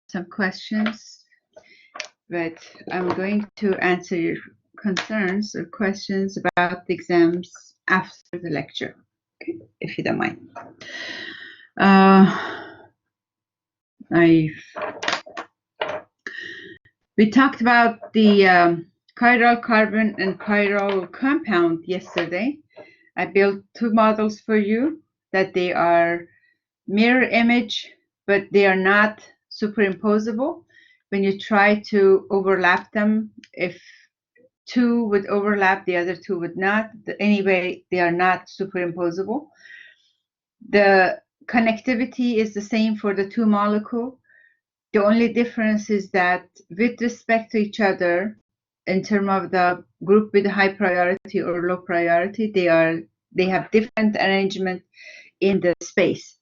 some questions, but I'm going to answer your concerns or questions about the exams after the lecture, okay, if you don't mind. We talked about the chiral carbon and chiral compound yesterday. I built two models for you that they are mirror image, but they are not superimposable. When you try to overlap them, if two would overlap, the other two would not. Anyway, they are not superimposable. The connectivity is the same for the two molecules. The only difference is that with respect to each other, in terms of the group with high priority or low priority, they have different arrangement in the space.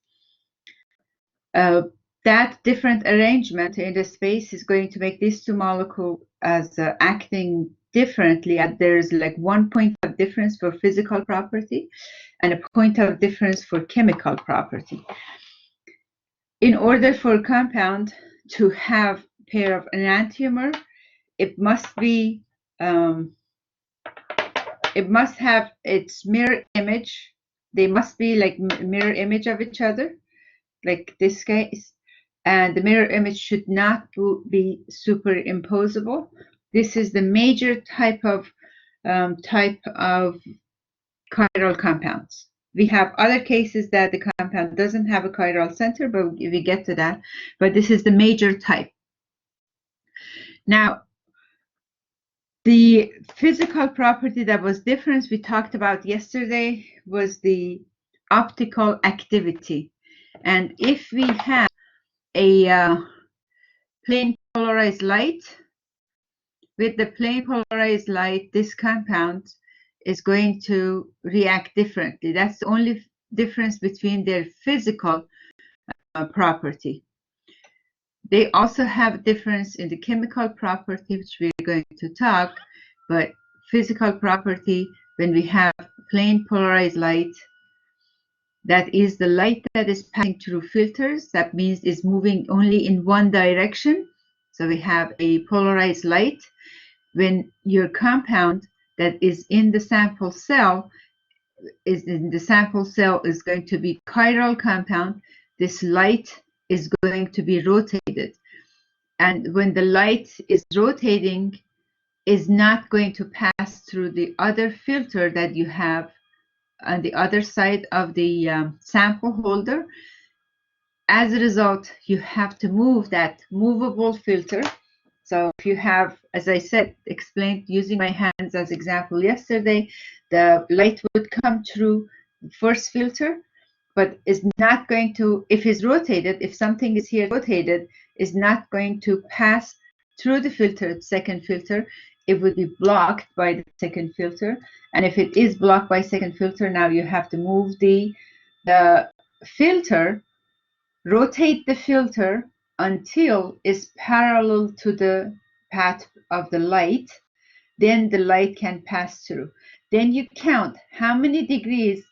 That different arrangement in the space is going to make these two molecules as acting differently. There's like 1 point of difference for physical property and a point of difference for chemical property. In order for a compound to have a pair of enantiomer, it must have its mirror image. They must be like mirror image of each other, like this case, and the mirror image should not be superimposable. This is the major type of chiral compounds. We have other cases that the compound doesn't have a chiral center, but we get to that. But this is the major type. Now, the physical property that was different we talked about yesterday was the optical activity. And if we have a plane polarized light, with the plane polarized light, this compound is going to react differently. That's the only difference between their physical property. They also have a difference in the chemical property, which we're going to talk, but physical property, when we have plane polarized light, that is the light that is passing through filters. That means it's moving only in one direction. So we have a polarized light. When your compound that is in the sample cell is going to be chiral compound, this light is going to be rotated. And when the light is rotating, is not going to pass through the other filter that you have on the other side of the sample holder. As a result, you have to move that movable filter. So if you have, as I said, explained using my hands as example yesterday, the light would come through the first filter, but is not going to, if it's rotated, if something is here rotated, is not going to pass through the filter, second filter. It would be blocked by the second filter. And if it is blocked by second filter, now you have to move the filter, rotate the filter until it's parallel to the path of the light. Then the light can pass through. Then you count how many degrees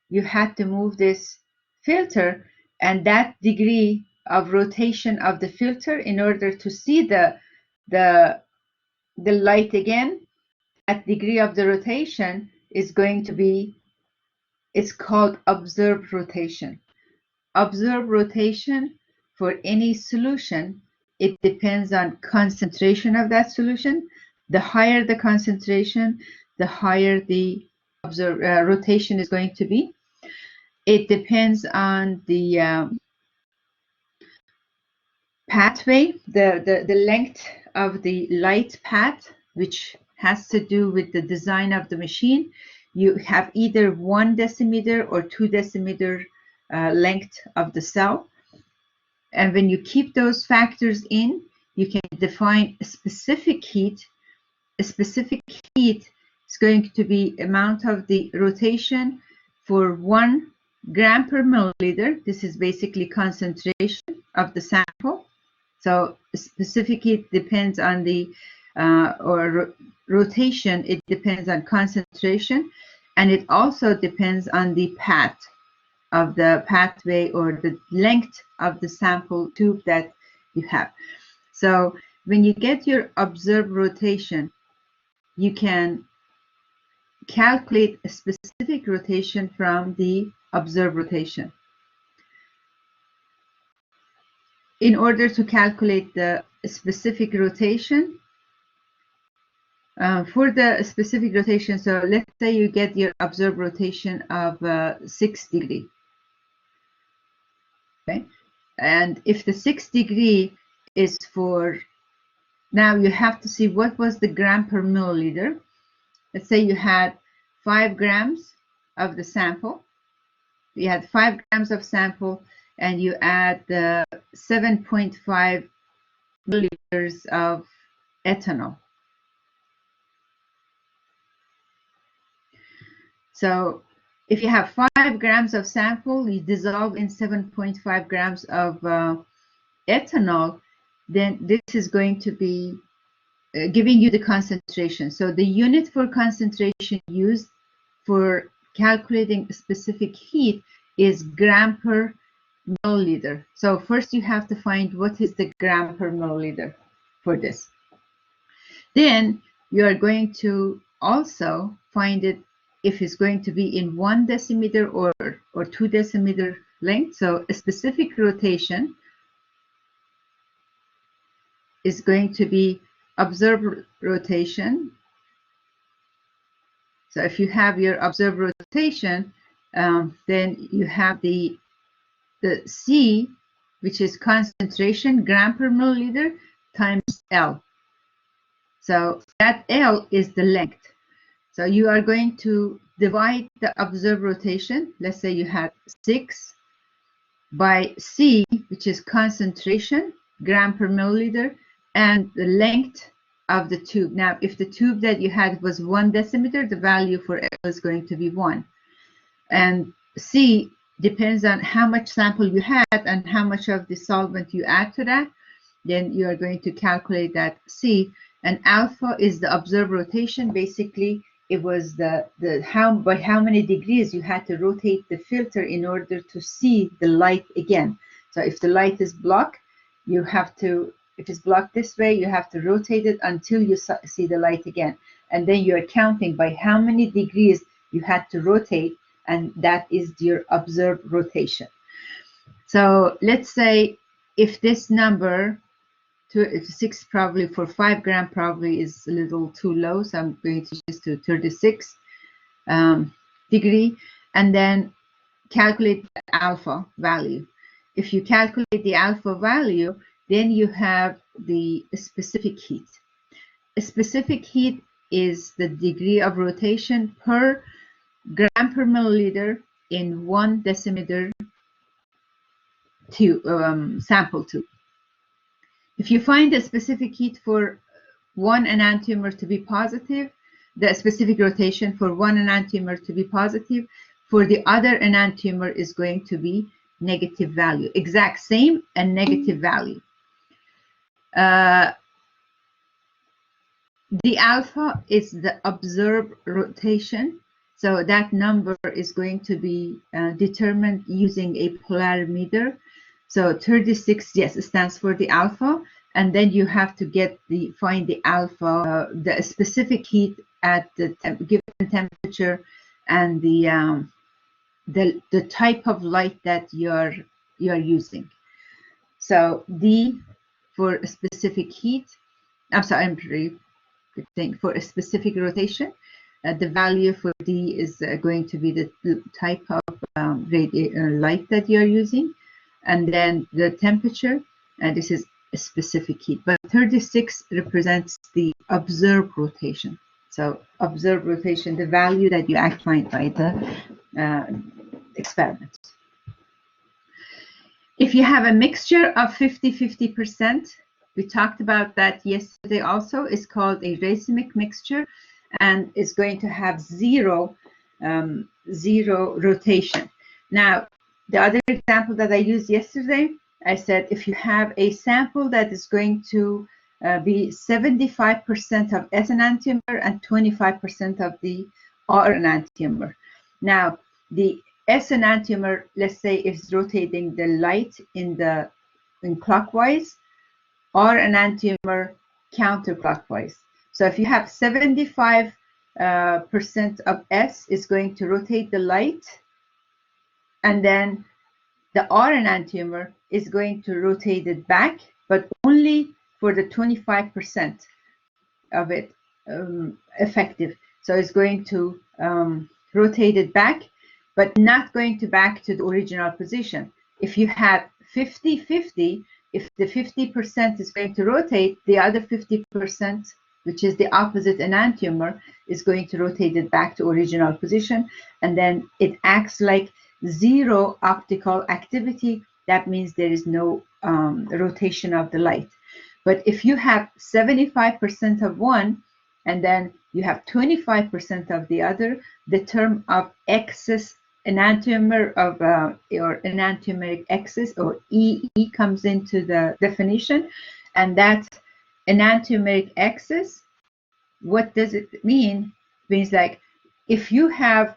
you had to move this filter, and that degree of rotation of the filter in order to see the light again. That degree of the rotation is going to be, it's called observed rotation. Observed rotation for any solution, it depends on concentration of that solution. The higher the concentration, the higher the rotation is going to be. It depends on the pathway, the length of the light path, which has to do with the design of the machine. You have either 1 decimeter or 2 decimeter length of the cell. And when you keep those factors in, you can define a specific heat. A specific heat is going to be amount of the rotation for 1 gram per milliliter. This is basically concentration of the sample. So specific heat depends on the rotation. It depends on concentration, and it also depends on the path of the pathway or the length of the sample tube that you have. So when you get your observed rotation, you can calculate a specific rotation from the observed rotation. In order to calculate the specific rotation, for the specific rotation, so let's say you get your observed rotation of 6 degree. Okay, and if the 6 degree is for, now you have to see what was the gram per milliliter. Let's say you had 5 grams of the sample. You had 5 grams of sample, and you add the 7.5 milliliters of ethanol. So if you have 5 grams of sample, you dissolve in 7.5 grams of ethanol, then this is going to be giving you the concentration. So the unit for concentration used for calculating specific heat is gram per milliliter. So first you have to find what is the gram per milliliter for this. Then you are going to also find it if it's going to be in 1 decimeter or 2 decimeter length. So a specific rotation is going to be observed rotation. So if you have your observed rotation, then you have the C, which is concentration, gram per milliliter, times L. So that L is the length. So you are going to divide the observed rotation. Let's say you had 6 by C, which is concentration, gram per milliliter, and the length of the tube. Now, if the tube that you had was 1 decimeter, the value for L is going to be 1. And C depends on how much sample you had and how much of the solvent you add to that. Then you are going to calculate that C. And alpha is the observed rotation. Basically, it was by how many degrees you had to rotate the filter in order to see the light again. So if the light is blocked, you have to, if it's blocked this way, you have to rotate it until you see the light again. And then you are counting by how many degrees you had to rotate, and that is your observed rotation. So let's say if this number, 6 probably for 5 gram probably is a little too low, so I'm going to just do 36 degree, and then calculate the alpha value. If you calculate the alpha value, then you have the specific heat. A specific heat is the degree of rotation per gram per milliliter in 1 decimeter sample tube. If you find a specific heat for 1 enantiomer to be positive, the specific rotation for 1 enantiomer to be positive, for the other enantiomer is going to be negative value, exact same and negative value. The alpha is the observed rotation. So that number is going to be determined using a polarimeter. So 36, yes, it stands for the alpha. And then you have to find the alpha, the specific heat at the given temperature, and the type of light that you're using. So D for a specific heat. I'm sorry, for a specific rotation. The value for D is going to be the type of light that you're using, and then the temperature, and this is a specific heat. But 36 represents the observed rotation. So observed rotation, the value that you actually find by the experiment. If you have a mixture of 50-50%, we talked about that yesterday also, it's called a racemic mixture, and it's going to have zero rotation. Now, the other example that I used yesterday, I said if you have a sample that is going to be 75% of S enantiomer and 25% of the R enantiomer. Now, the S enantiomer, let's say, is rotating the light in clockwise. or enantiomer counterclockwise. So if you have 75% of S is going to rotate the light, and then the R enantiomer is going to rotate it back, but only for the 25% of it effective. So it's going to rotate it back, but not going to back to the original position. If you have 50-50, if the 50% is going to rotate, the other 50%, which is the opposite enantiomer, is going to rotate it back to original position, and then it acts like zero optical activity. That means there is no rotation of the light. But if you have 75% of one, and then you have 25% of the other, the term of excess enantiomer of or enantiomeric excess, or EE, comes into the definition. And that enantiomeric excess, what does it mean? It means like if you have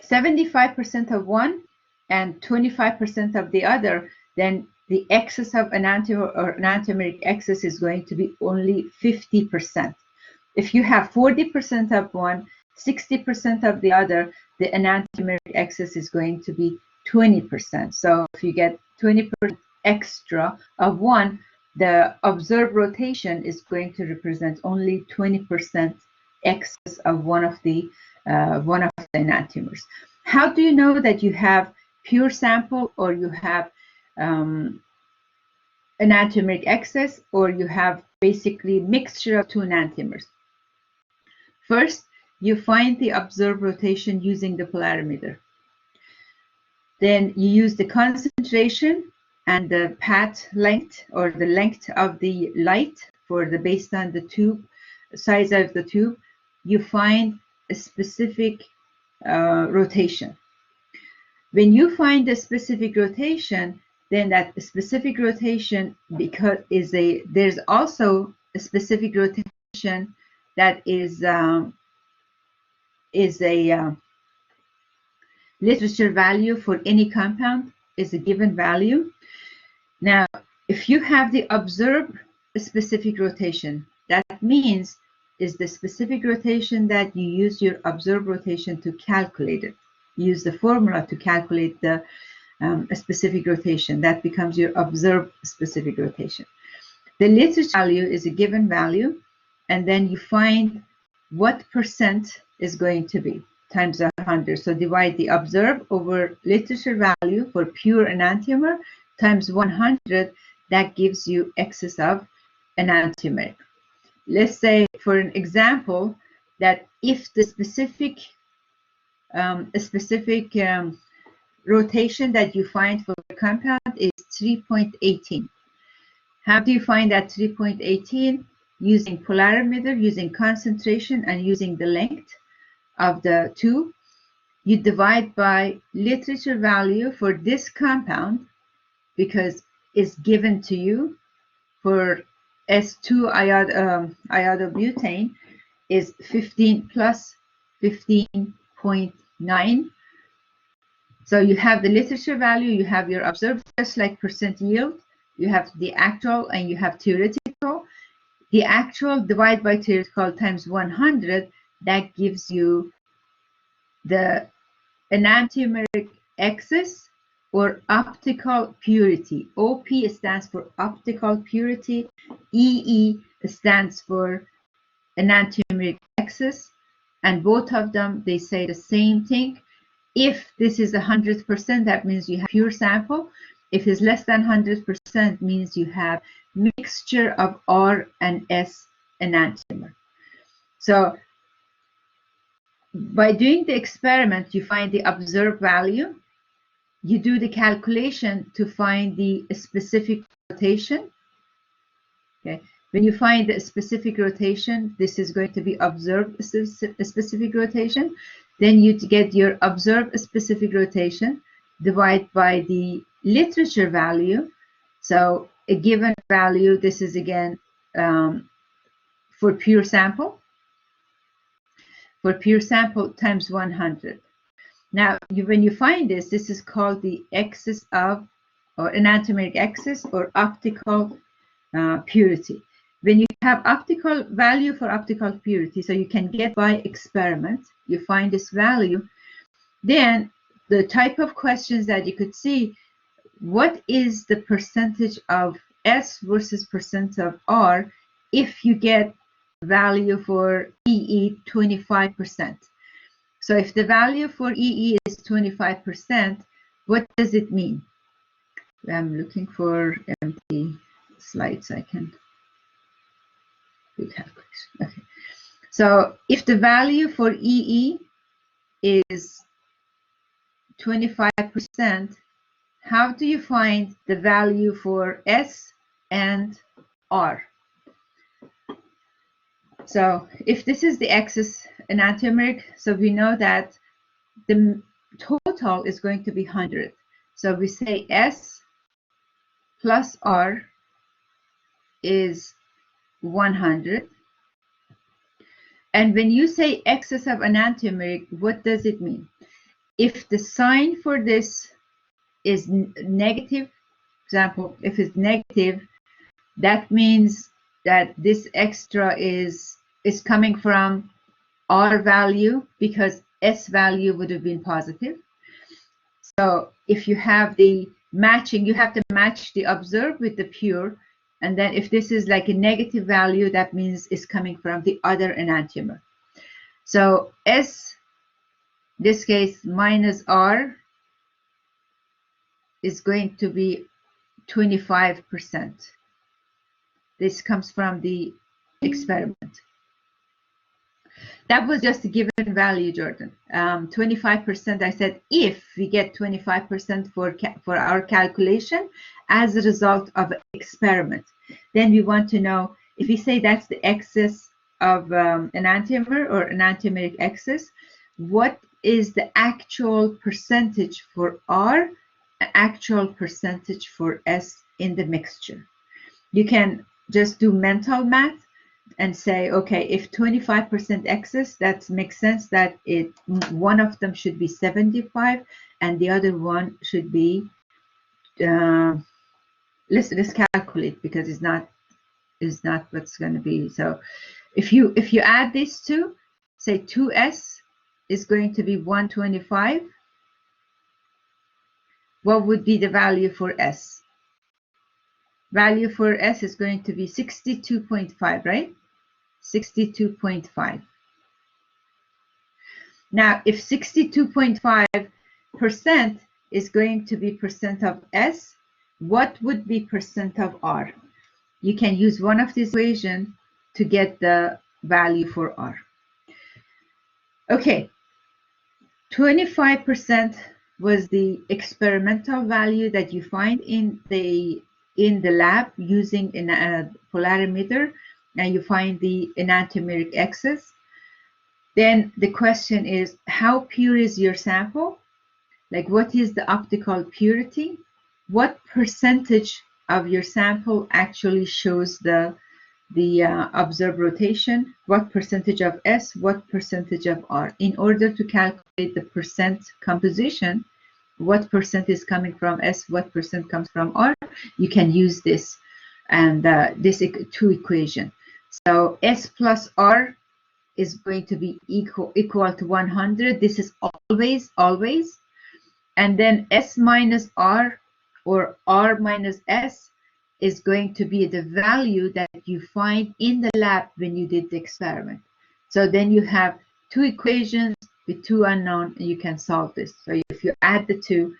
75% of one and 25% of the other, then the excess of enantiomer or enantiomeric excess is going to be only 50%. If you have 40% of one, 60% of the other, the enantiomeric excess is going to be 20%. So if you get 20% extra of one, the observed rotation is going to represent only 20% excess of one of the enantiomers. How do you know that you have pure sample, or you have enantiomeric excess, or you have basically mixture of two enantiomers? First, you find the observed rotation using the polarimeter. Then you use the concentration and the path length, or the length of the light for the based on the tube size of the tube. You find a specific rotation. When you find a specific rotation, then that specific rotation, because there's also a specific rotation that is a literature value for any compound, is a given value. Now, if you have the observed specific rotation, that means is the specific rotation that you use your observed rotation to calculate it. Use the formula to calculate the specific rotation. That becomes your observed specific rotation. The literature value is a given value, and then you find what percent is going to be times 100. So divide the observed over literature value for pure enantiomer times 100. That gives you excess of enantiomeric. Let's say, for an example, that if the specific rotation that you find for the compound is 3.18. How do you find that 3.18? Using polarimeter, using concentration, and using the length of the tube. You divide by literature value for this compound, because it's given to you. For S2 iodobutane is 15 plus 15.9. So you have the literature value, you have your observed, just like percent yield, you have the actual, and you have theoretical. The actual divided by theoretical times 100, that gives you the enantiomeric excess, or optical purity. OP stands for optical purity. EE stands for enantiomeric excess, and both of them, they say the same thing. If this is 100%, that means you have pure sample. If it's less than 100%, means you have mixture of R and S enantiomer. So by doing the experiment, you find the observed value. You do the calculation to find the specific rotation. Okay. When you find the specific rotation, this is going to be observed specific rotation. Then you get your observed specific rotation, divide by the literature value. So a given value, this is again for pure sample. For pure sample times 100. Now, when you find this, this is called the excess of, or enantiomeric excess, or optical purity. When you have optical value for optical purity, so you can get by experiment, you find this value, then the type of questions that you could see, what is the percentage of S versus percent of R if you get value for EE 25%. So if the value for EE is 25%, what does it mean? I'm looking for empty slides I can do calculation. Okay. So if the value for EE is 25%, how do you find the value for S and R? So if this is the excess enantiomeric, so we know that the total is going to be 100. So we say S plus R is 100. And when you say excess of enantiomeric, what does it mean? If the sign for this is negative, for example, if it's negative, that means that this extra is coming from R value because S value would have been positive. So if you have the matching, you have to match the observed with the pure. And then if this is like a negative value, that means it's coming from the other enantiomer. So S, this case, minus R is going to be 25%. This comes from the experiment. That was just a given value, Jordan. 25%, I said, if we get 25% for our calculation as a result of experiment, then we want to know, if we say that's the excess of enantiomer or enantiomeric excess, what is the actual percentage for R, actual percentage for S in the mixture? You can just do mental math and say, okay, if 25% excess, that makes sense that one of them should be 75 and the other one should be let's calculate, because it's not what's going to be. So if you add these two, say 2S is going to be 125, what would be the value for S? Value for S is going to be 62.5, right? 62.5. Now, if 62.5% is going to be percent of S, what would be percent of R? You can use one of these equations to get the value for R. Okay, 25% was the experimental value that you find in the lab using a polarimeter, and you find the enantiomeric excess. Then the question is, how pure is your sample? Like, what is the optical purity? What percentage of your sample actually shows the observed rotation? What percentage of S? What percentage of R? In order to calculate the percent composition, what percent is coming from S? What percent comes from R? You can use this and this two equation. So S plus R is going to be equal to 100. This is always. And then S minus R or R minus S is going to be the value that you find in the lab when you did the experiment. So then you have two equations with two unknown, and you can solve this. So if you add the two,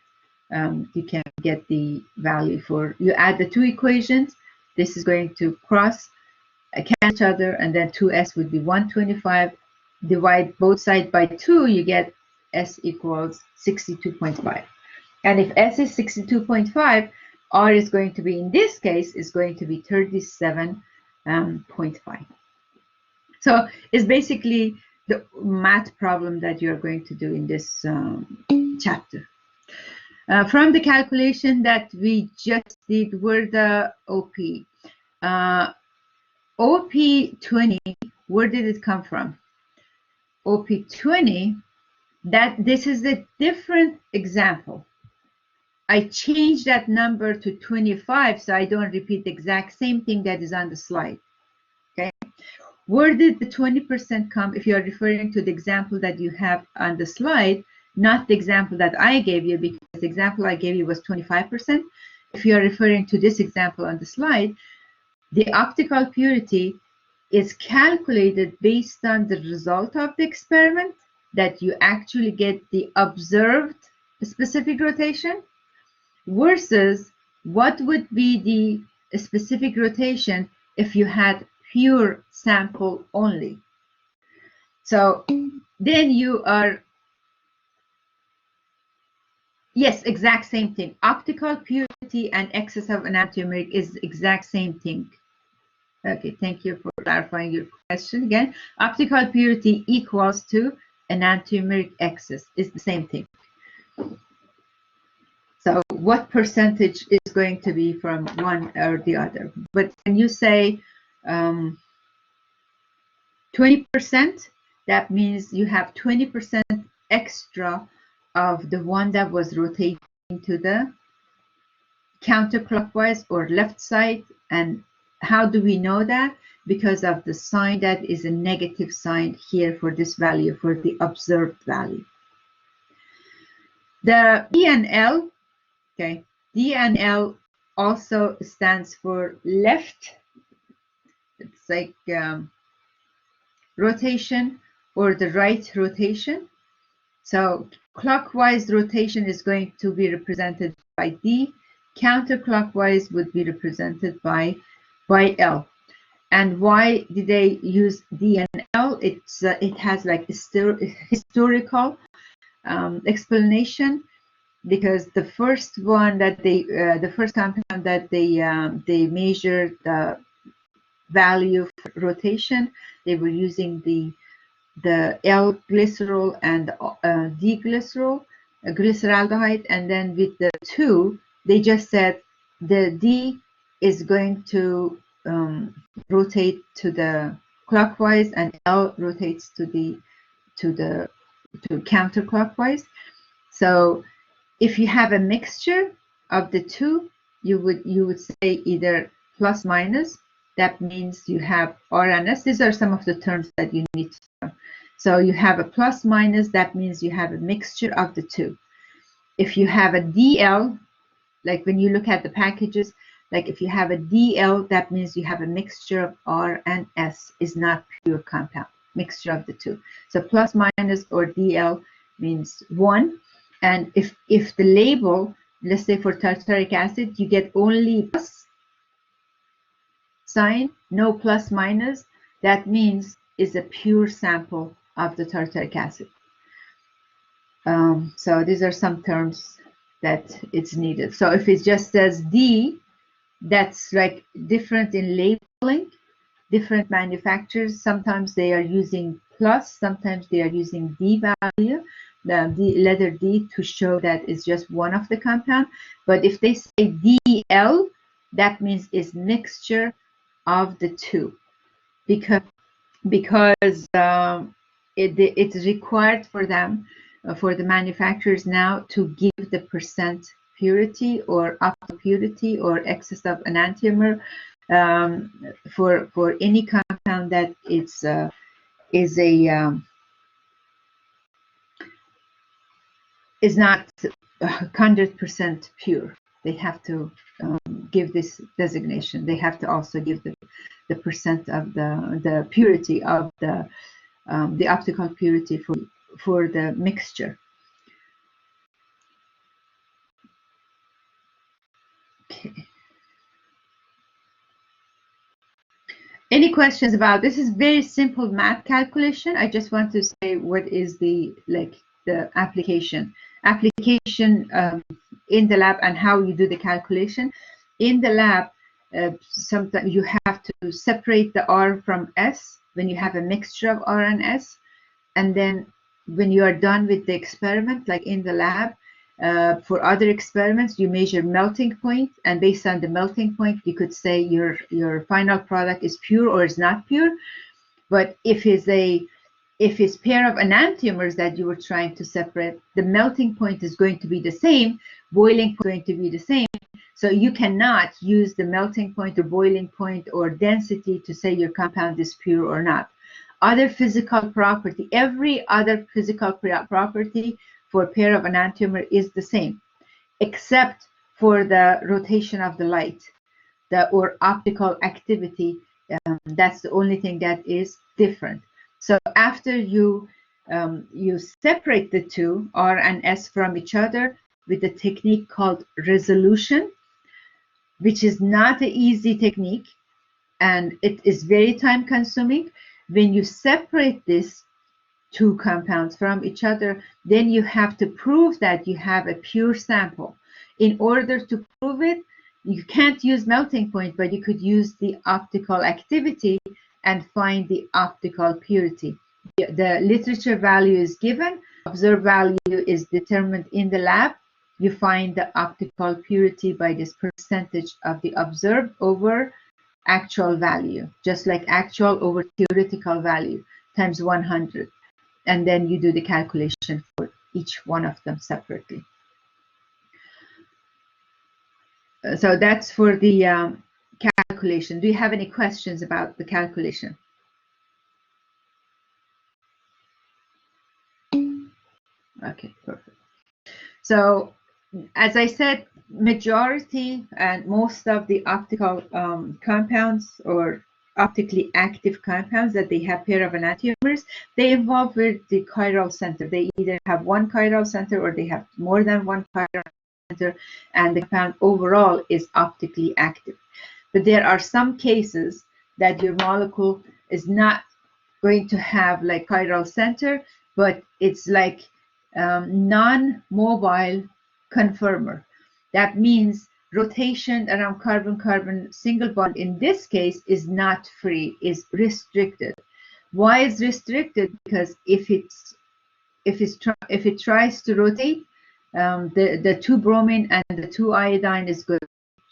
you can get the value for, you add the two equations, this is going to cross cancel each other, and then 2S would be 125. Divide both sides by 2, you get S equals 62.5. And if S is 62.5, R is going to be, in this case, is going to be 37.5. So it's basically the math problem that you're going to do in this chapter. From the calculation that we just did, were the OP. OP20, where did it come from? OP20, that this is a different example. I change that number to 25 so I don't repeat the exact same thing that is on the slide. Okay, where did the 20% come? If you are referring to the example that you have on the slide, not the example that I gave you, because the example I gave you was 25%. If you are referring to this example on the slide, the optical purity is calculated based on the result of the experiment, that you actually get the observed specific rotation, versus what would be the specific rotation if you had pure sample only. So then you are, yes, exact same thing. Optical purity and excess of enantiomeric is the exact same thing. Okay, thank you for clarifying your question again. Optical purity equals to enantiomeric excess is the same thing. So what percentage is going to be from one or the other? But when you say 20%, that means you have 20% extra of the one that was rotating to the counterclockwise or left side. And how do we know that? Because of the sign that is a negative sign here for this value, for the observed value. The D and L, okay, D and L also stands for left. It's like rotation or the right rotation. So clockwise rotation is going to be represented by D. Counterclockwise would be represented by L. And why did they use D and L? It has like historical explanation, because the first one that the first compound that they measured the value for rotation, they were using the L glycerol and D glycerol, glyceraldehyde, and then with the two, they just said the D is going to rotate to the clockwise and L rotates to counterclockwise. So if you have a mixture of the two, you would say either plus minus. That means you have R and S. These are some of the terms that you need to know. So you have a plus minus, that means you have a mixture of the two. If you have a DL, like when you look at the packages, like if you have a DL, that means you have a mixture of R and S, is not pure compound, mixture of the two. So plus minus or DL means 1. And if the label, let's say for tartaric acid, you get only plus sign, no plus minus, that means it's a pure sample of the tartaric acid. So these are some terms that it's needed. So if it just says D, that's like different in labeling, different manufacturers. Sometimes they are using plus, sometimes they are using D value, the letter D, to show that it's just one of the compound. But if they say DL, that means it's mixture of the two, because it's required for them, for the manufacturers now, to give the percent purity or optical purity or excess of enantiomer for any compound that is a 100% pure. They have to give this designation. They have to also give the percent of the purity of the optical purity for the mixture. Okay. Any questions about this? Is very simple math calculation. I just want to say what is the application in the lab and how you do the calculation. In the lab, sometimes you have to separate the R from S when you have a mixture of R and S, and then when you are done with the experiment, like in the lab, for other experiments, you measure melting point, and based on the melting point, you could say your final product is pure or is not pure. But if if it's pair of enantiomers that you were trying to separate, the melting point is going to be the same, boiling point is going to be the same. So you cannot use the melting point or boiling point or density to say your compound is pure or not. Other physical property, every other physical property for a pair of enantiomer is the same, except for the rotation of the light, or optical activity. That's the only thing that is different. So after you separate the two, R and S, from each other with a technique called resolution, which is not an easy technique, and it is very time consuming. When you separate these two compounds from each other, then you have to prove that you have a pure sample. In order to prove it, you can't use melting point, but you could use the optical activity and find the optical purity. The literature value is given, observed value is determined in the lab. You find the optical purity by this percentage of the observed over actual value, just like actual over theoretical value times 100. And then you do the calculation for each one of them separately. So that's for the calculation. Do you have any questions about the calculation? Okay, perfect. So as I said, majority and most of the optical compounds or optically active compounds that they have pair of enantiomers, they involve with the chiral center. They either have one chiral center or they have more than one chiral center, and the compound overall is optically active. But there are some cases that your molecule is not going to have like chiral center, but it's like non-mobile conformer. That means rotation around carbon-carbon single bond in this case is not free, is restricted. Why is restricted? Because if it tries to rotate, the two bromine and the two iodine is going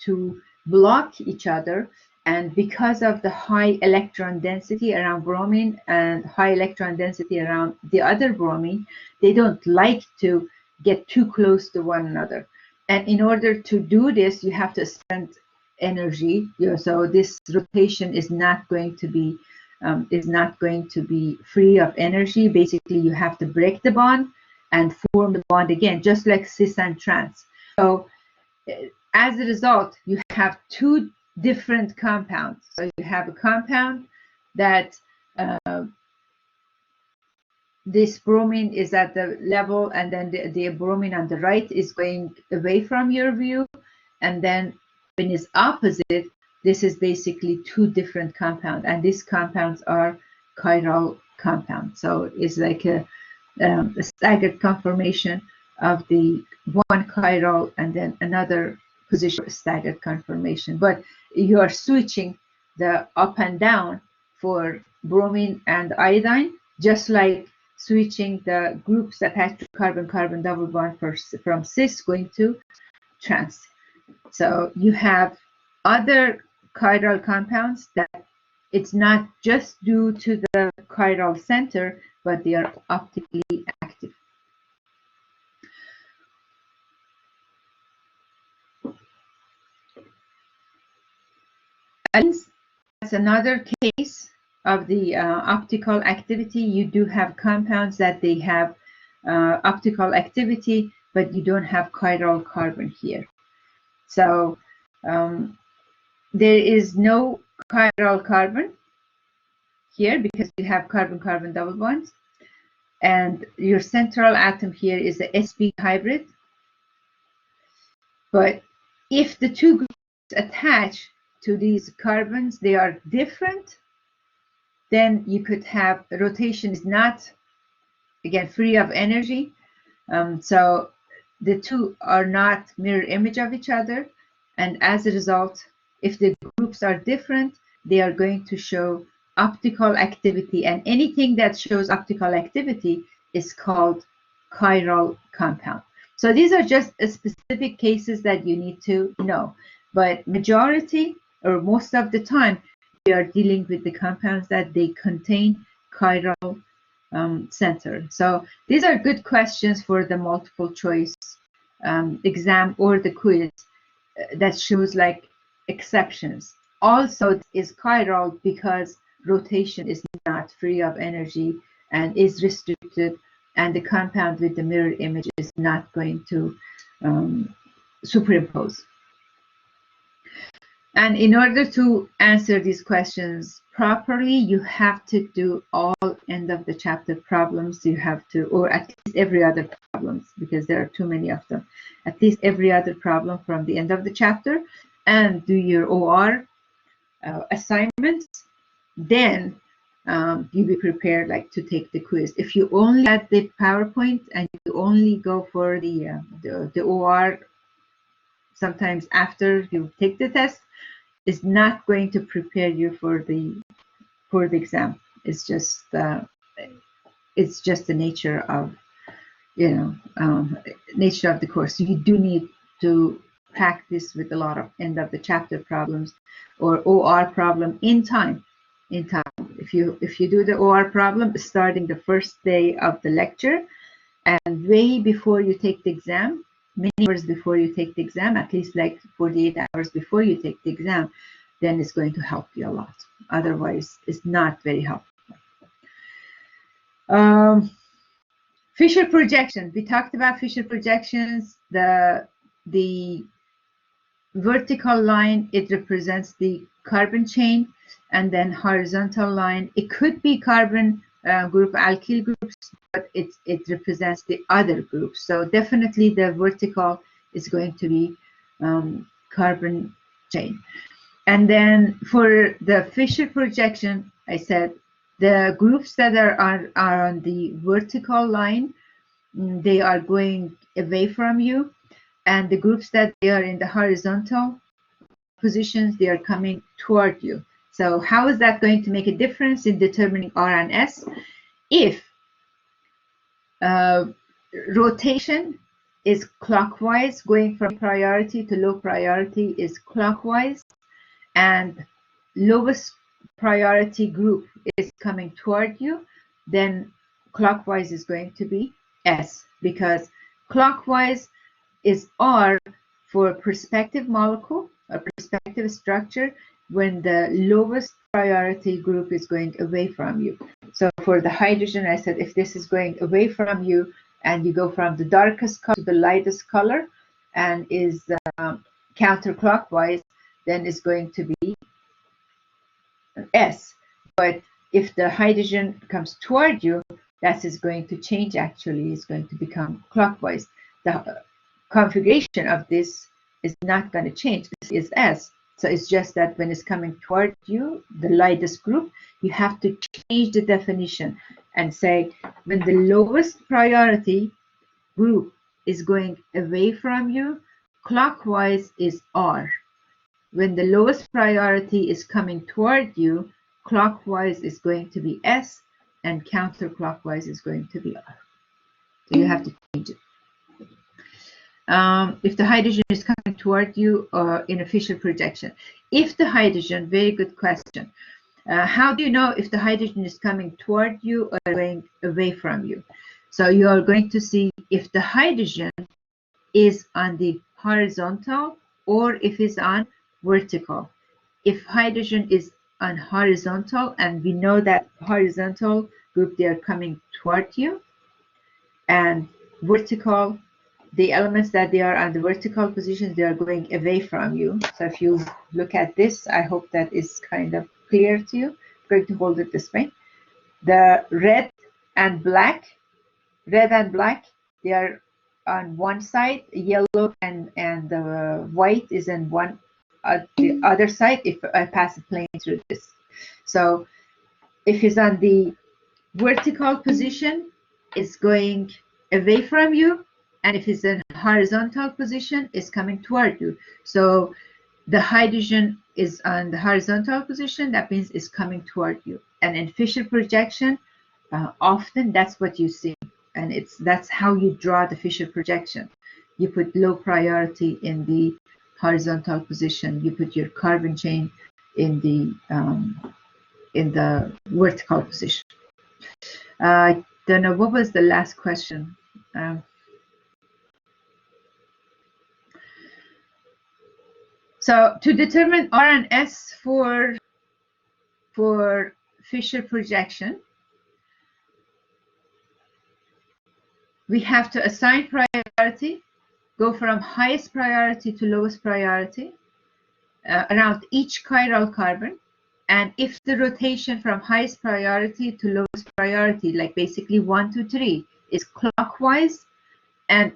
to block each other. And because of the high electron density around bromine and high electron density around the other bromine, they don't like to get too close to one another. And in order to do this, you have to spend energy. So this rotation is not going to be free of energy. Basically, you have to break the bond and form the bond again, just like cis and trans. So as a result, you have two different compounds. So you have a compound that this bromine is at the level, and then the bromine on the right is going away from your view, and then when it's opposite, this is basically two different compounds, and these compounds are chiral compounds. So it's like a staggered conformation of the one chiral and then another position staggered conformation. But you are switching the up and down for bromine and iodine, just like switching the groups attached to carbon-carbon double bond from cis going to trans. So you have other chiral compounds that it's not just due to the chiral center, but they are optically active. That's another case of the optical activity. You do have compounds that they have optical activity, but you don't have chiral carbon here. So there is no chiral carbon here because you have carbon-carbon double bonds. And your central atom here is the sp hybrid. But if the two groups attach to these carbons, they are different, then you could have rotation is not, again, free of energy. So the two are not mirror image of each other. And as a result, if the groups are different, they are going to show optical activity. And anything that shows optical activity is called chiral compound. So these are just specific cases that you need to know. But majority or most of the time, we are dealing with the compounds that they contain chiral center. So these are good questions for the multiple choice exam or the quiz that shows like exceptions. Also is chiral because rotation is not free of energy and is restricted, and the compound with the mirror image is not going to superimpose. And in order to answer these questions properly, you have to do all end of the chapter problems. You have to, or at least every other problems, because there are too many of them. At least every other problem from the end of the chapter, and do your OR assignments. Then you be prepared like to take the quiz. If you only had the PowerPoint and you only go for the OR, sometimes after you take the test, is not going to prepare you for the exam. It's just the nature of nature of the course. So you do need to practice with a lot of end of the chapter problems or OR problem in time. If you do the OR problem starting the first day of the lecture and way before you take the exam, many hours before you take the exam, at least like 48 hours before you take the exam, then it's going to help you a lot. Otherwise, it's not very helpful. Fisher projection. We talked about Fisher projections. The vertical line, it represents the carbon chain, and then horizontal line, it could be carbon group, alkyl groups, but it represents the other groups. So definitely the vertical is going to be carbon chain. And then for the Fisher projection, I said the groups that are on the vertical line, they are going away from you, and the groups that they are in the horizontal positions, they are coming toward you. So how is that going to make a difference in determining R and S? If rotation is clockwise, going from priority to low priority is clockwise, and lowest priority group is coming toward you, then clockwise is going to be S, because clockwise is R for perspective molecule, a perspective structure, when the lowest priority group is going away from you. So for the hydrogen, I said if this is going away from you and you go from the darkest color to the lightest color and is counterclockwise, then it's going to be S. But if the hydrogen comes toward you, that is going to change. Actually, it's going to become clockwise. The configuration of this is not going to change. This is S. So it's just that when it's coming toward you, the lightest group, you have to change the definition and say when the lowest priority group is going away from you, clockwise is R. When the lowest priority is coming toward you, clockwise is going to be S, and counterclockwise is going to be R. So you have to change it. If the hydrogen is coming toward you in a Fisher projection. If the hydrogen, very good question. How do you know if the hydrogen is coming toward you or going away from you? So you are going to see if the hydrogen is on the horizontal or if it's on vertical. If hydrogen is on horizontal, and we know that horizontal group, they are coming toward you, and vertical, the elements that they are on the vertical positions, they are going away from you. So if you look at this, I hope that is kind of clear to you. I'm going to hold it this way. The red and black, they are on one side, yellow and white is on one the other side if I pass a plane through this. So if it's on the vertical position, it's going away from you, and if it's in horizontal position, it's coming toward you. So the hydrogen is on the horizontal position, that means it's coming toward you. And in Fisher projection, often that's what you see, and that's how you draw the Fisher projection. You put low priority in the horizontal position, you put your carbon chain in the vertical position. don't know, what was the last question? So to determine R and S for Fisher projection, we have to assign priority, go from highest priority to lowest priority around each chiral carbon. And if the rotation from highest priority to lowest priority, like basically 1 to 3, is clockwise, and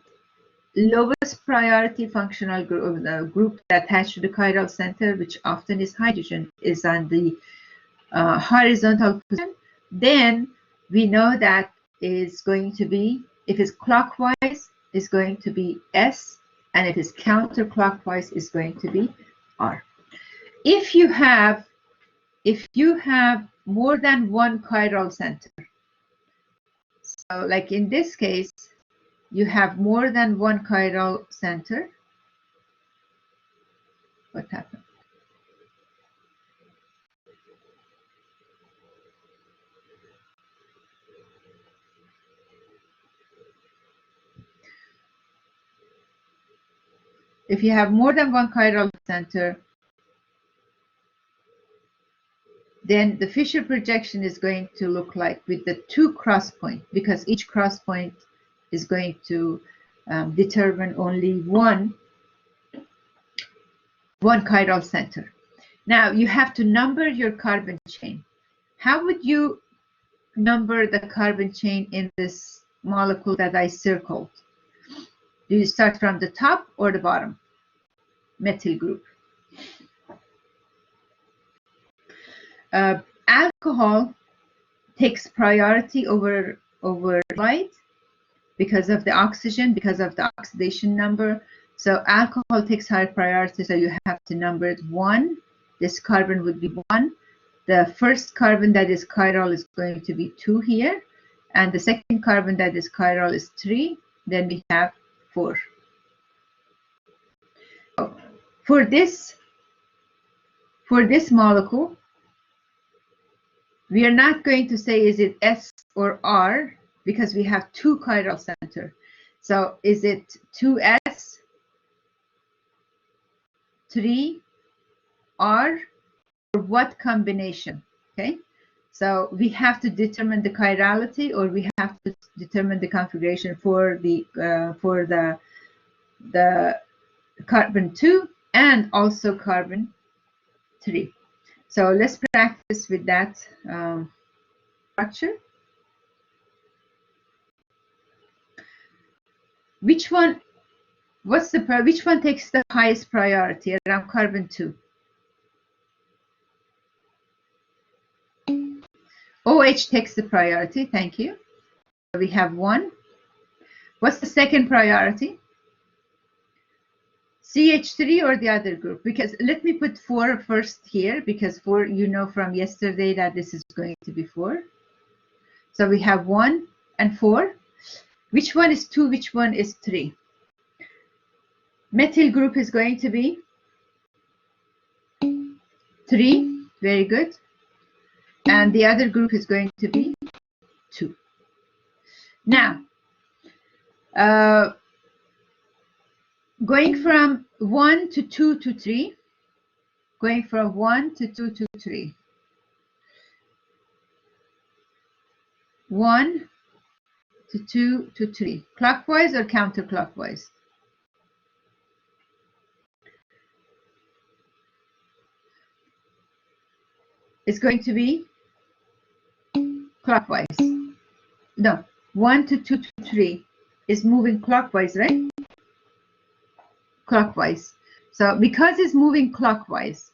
lowest priority functional group, the group attached to the chiral center, which often is hydrogen, is on the horizontal position, then we know that is going to be, if it's clockwise, is going to be S, and if it's counterclockwise, is going to be R. If you have more than one chiral center, so like in this case, you have more than one chiral center. What happened? If you have more than one chiral center, then the Fisher projection is going to look like with the 2 cross points, because each cross point is going to determine only one chiral center. Now you have to number your carbon chain. How would you number the carbon chain in this molecule that I circled? Do you start from the top or the bottom? Methyl group. Alcohol takes priority over light because of the oxygen, because of the oxidation number. So alcohol takes high priority, so you have to number it 1. This carbon would be 1. The first carbon that is chiral is going to be 2 here, and the second carbon that is chiral is 3. Then we have 4. For this molecule, we are not going to say is it S or R, because we have 2 chiral center. So is it 2S, 3R, or what combination? Okay, so we have to determine the chirality, or we have to determine the configuration for the carbon 2 and also carbon 3. So let's practice with that structure. Which one takes the highest priority around carbon 2? OH takes the priority, thank you. We have 1. What's the second priority? CH3 or the other group? Because let me put 4 first here, because 4, you know from yesterday that this is going to be 4. So we have 1 and 4. Which one is 2? Which one is 3? Methyl group is going to be 3. Very good. And the other group is going to be 2. Now, going from 1 to 2 to 3, going from 1 to 2 to 3. 1 to 2 to 3. Clockwise or counterclockwise? It's going to be clockwise. No, 1 to 2 to 3 is moving clockwise, right? Clockwise. So because it's moving clockwise,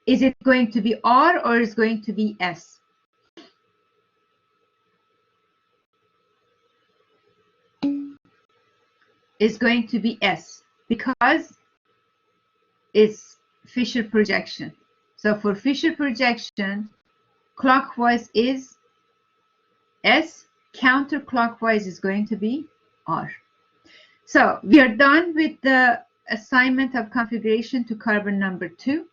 is it going to be R or is it going to be S? It's going to be S, because it's Fisher projection. So for Fisher projection, clockwise is S, counterclockwise is going to be R. So we are done with the assignment of configuration to carbon number 2.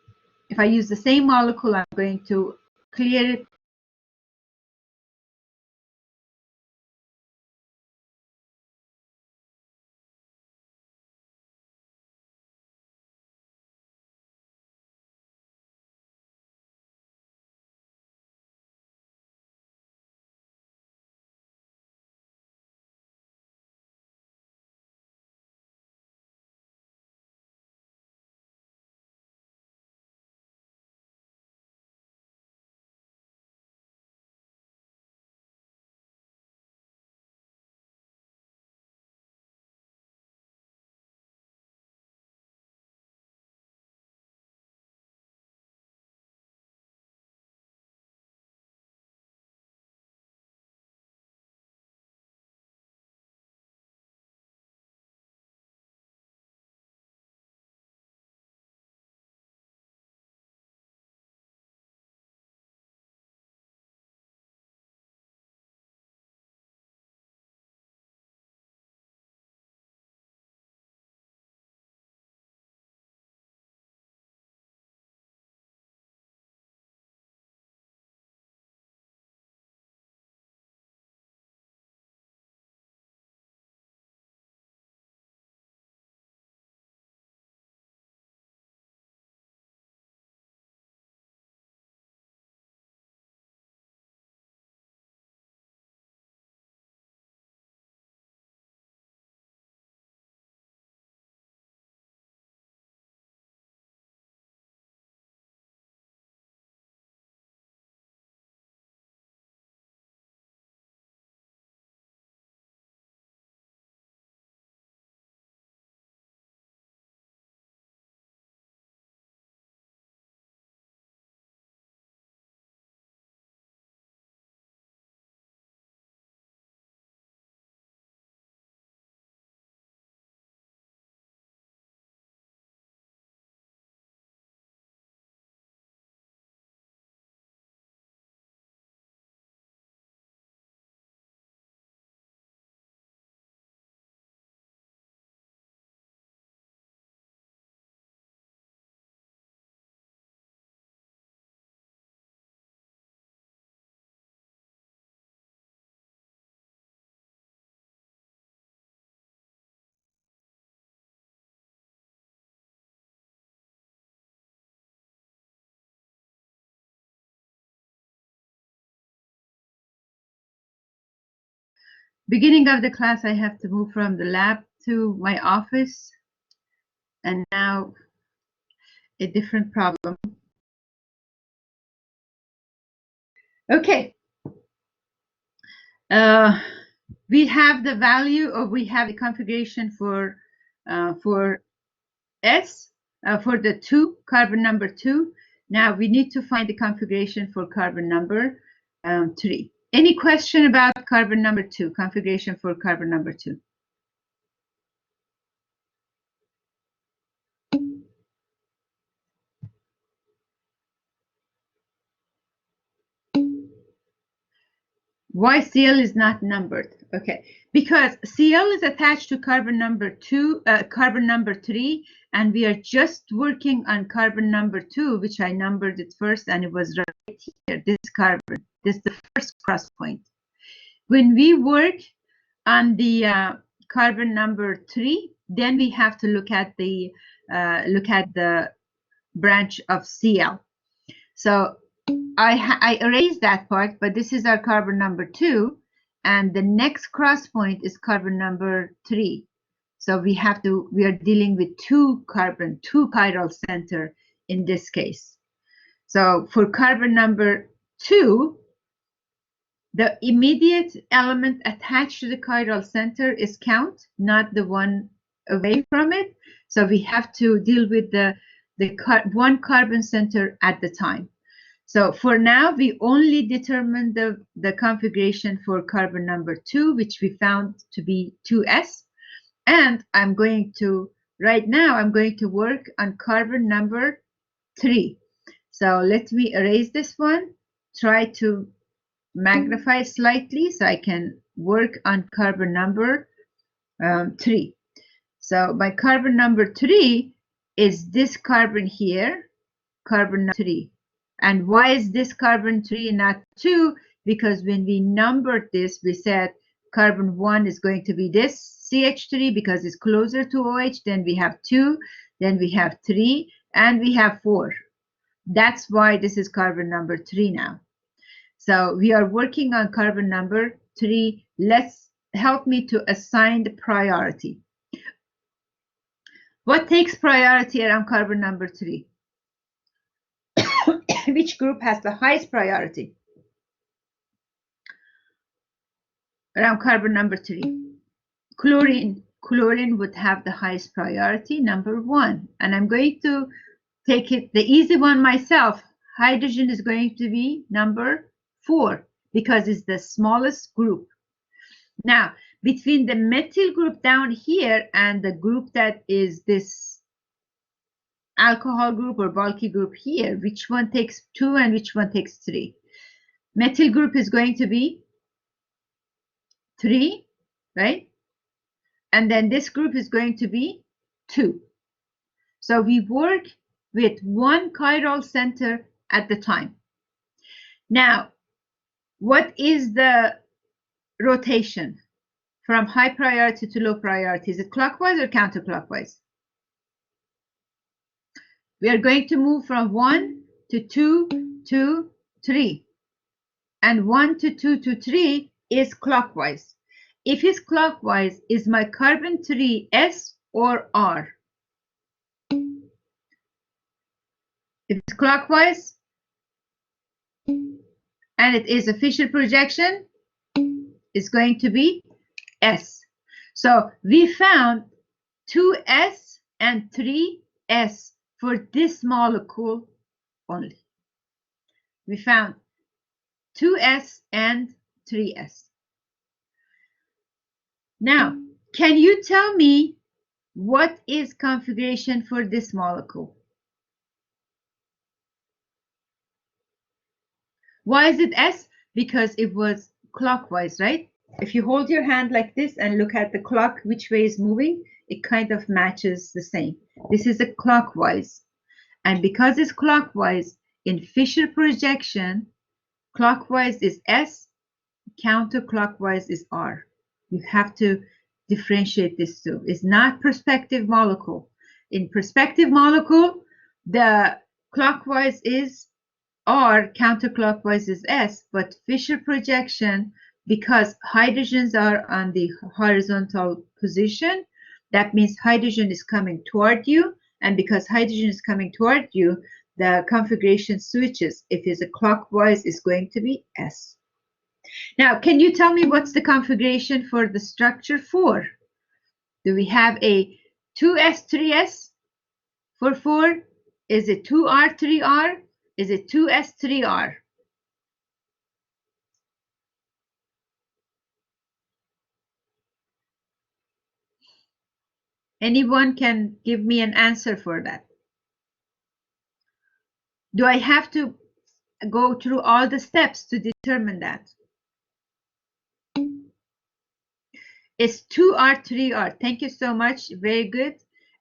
If I use the same molecule, I'm going to clear it Beginning of the class, I have to move from the lab to my office, and now a different problem. Okay. We have the value, or we have a configuration for S, for the 2, carbon number 2. Now we need to find the configuration for carbon number 3. Any question about carbon number 2, configuration for carbon number 2? Why Cl is not numbered? Okay, because Cl is attached to carbon number 2, carbon number 3, and we are just working on carbon number 2, which I numbered it first, and it was right here. This carbon, this is the first cross point. When we work on the carbon number 3, then we have to look at the branch of Cl. So I erased that part, but this is our carbon number 2, and the next cross point is carbon number 3. So we are dealing with 2 chiral center in this case. So for carbon number 2, the immediate element attached to the chiral center is count, not the one away from it. So we have to deal with the one carbon center at the time. So for now, we only determined the configuration for carbon number 2, which we found to be 2s. And right now, I'm going to work on carbon number 3. So let me erase this one, try to magnify slightly so I can work on carbon number 3. So my carbon number 3 is this carbon here, carbon number 3. And why is this carbon 3 not 2? Because when we numbered this, we said carbon 1 is going to be this CH3 because it's closer to OH. Then we have 2, then we have 3, and we have 4. That's why this is carbon number 3 now. So we are working on carbon number 3. Let's help me to assign the priority. What takes priority around carbon number 3? Which group has the highest priority around carbon number 3? Chlorine. Chlorine would have the highest priority, number 1. And I'm going to take it the easy one myself. Hydrogen is going to be number 4 because it's the smallest group. Now, between the methyl group down here and the group that is this alcohol group or bulky group here, which one takes 2 and which one takes 3? Methyl group is going to be 3, right? And then this group is going to be 2. So we work with 1 chiral center at the time. Now, what is the rotation from high priority to low priority? Is it clockwise or counterclockwise? We are going to move from 1 to 2 to 3. And 1 to 2 to 3 is clockwise. If it's clockwise, is my carbon 3 S or R? If it's clockwise, and it is a Fisher projection, it's going to be S. So we found 2S and 3S for this molecule only. We found 2S and 3S. Now, can you tell me what is configuration for this molecule? Why is it S? Because it was clockwise, right? If you hold your hand like this and look at the clock, which way is moving, it kind of matches the same. This is a clockwise. And because it's clockwise, in Fisher projection, clockwise is S, counterclockwise is R. You have to differentiate this two. It's not perspective molecule. In perspective molecule, the clockwise is R, counterclockwise is S, but Fisher projection, because hydrogens are on the horizontal position, that means hydrogen is coming toward you. And because hydrogen is coming toward you, the configuration switches. If it's a clockwise, it's going to be S. Now, can you tell me what's the configuration for the structure 4? Do we have a 2s, 3s for 4? Is it 2r, 3r? Is it 2s, 3r? Anyone can give me an answer for that. Do I have to go through all the steps to determine that? It's 2r, 3r. Thank you so much. Very good.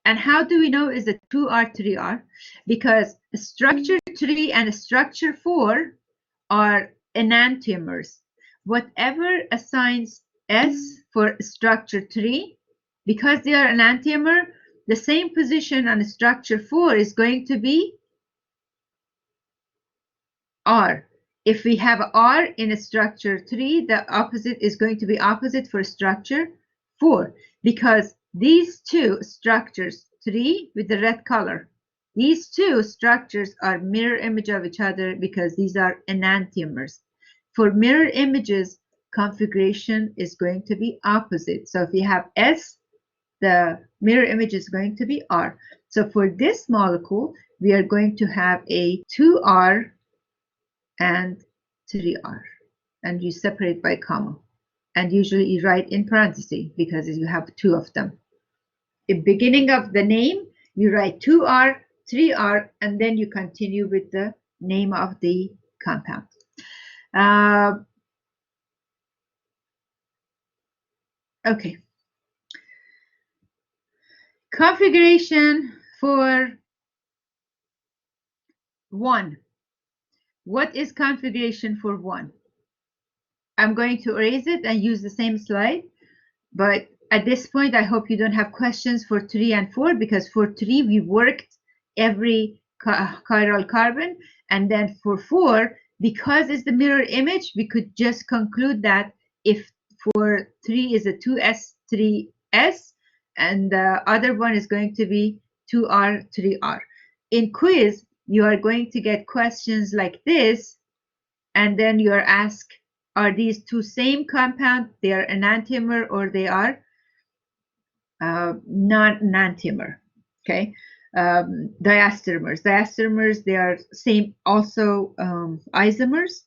And how do we know is it 2r, 3r? Because structure 3 and structure 4 are enantiomers. Whatever assigns S for structure 3, because they are enantiomer, the same position on structure 4 is going to be R. If we have R in a structure 3, the opposite is going to be opposite for structure 4, because these two structures, 3 with the red color, these two structures are mirror image of each other because these are enantiomers. For mirror images, configuration is going to be opposite. So if you have S, the mirror image is going to be R. So for this molecule, we are going to have a 2R and 3R, and you separate by comma, and usually you write in parentheses because you have two of them. The beginning of the name, you write 2R, 3R, and then you continue with the name of the compound. Okay. Configuration for 1. What is configuration for 1? I'm going to erase it and use the same slide, but at this point, I hope you don't have questions for 3 and 4, because for 3, we worked every chiral carbon, and then for 4, because it's the mirror image, we could just conclude that if for 3 is a 2s, 3s, and the other one is going to be 2r, 3r. In quiz, you are going to get questions like this, and then you are asked, are these two same compound? They are enantiomer or they are non-enantiomer. Okay, diastereomers. Diastereomers, they are same, also isomers,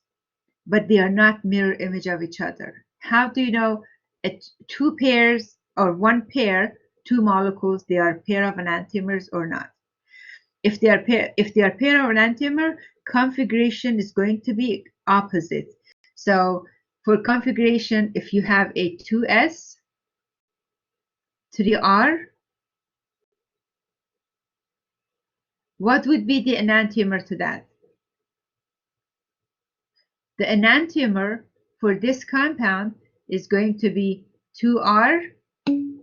but they are not mirror image of each other. How do you know two pairs or one pair, two molecules, they are pair of enantiomers or not? If they are pair of enantiomer, configuration is going to be opposite. So for configuration, if you have a 2s, 3r, what would be the enantiomer to that? The enantiomer for this compound is going to be 2r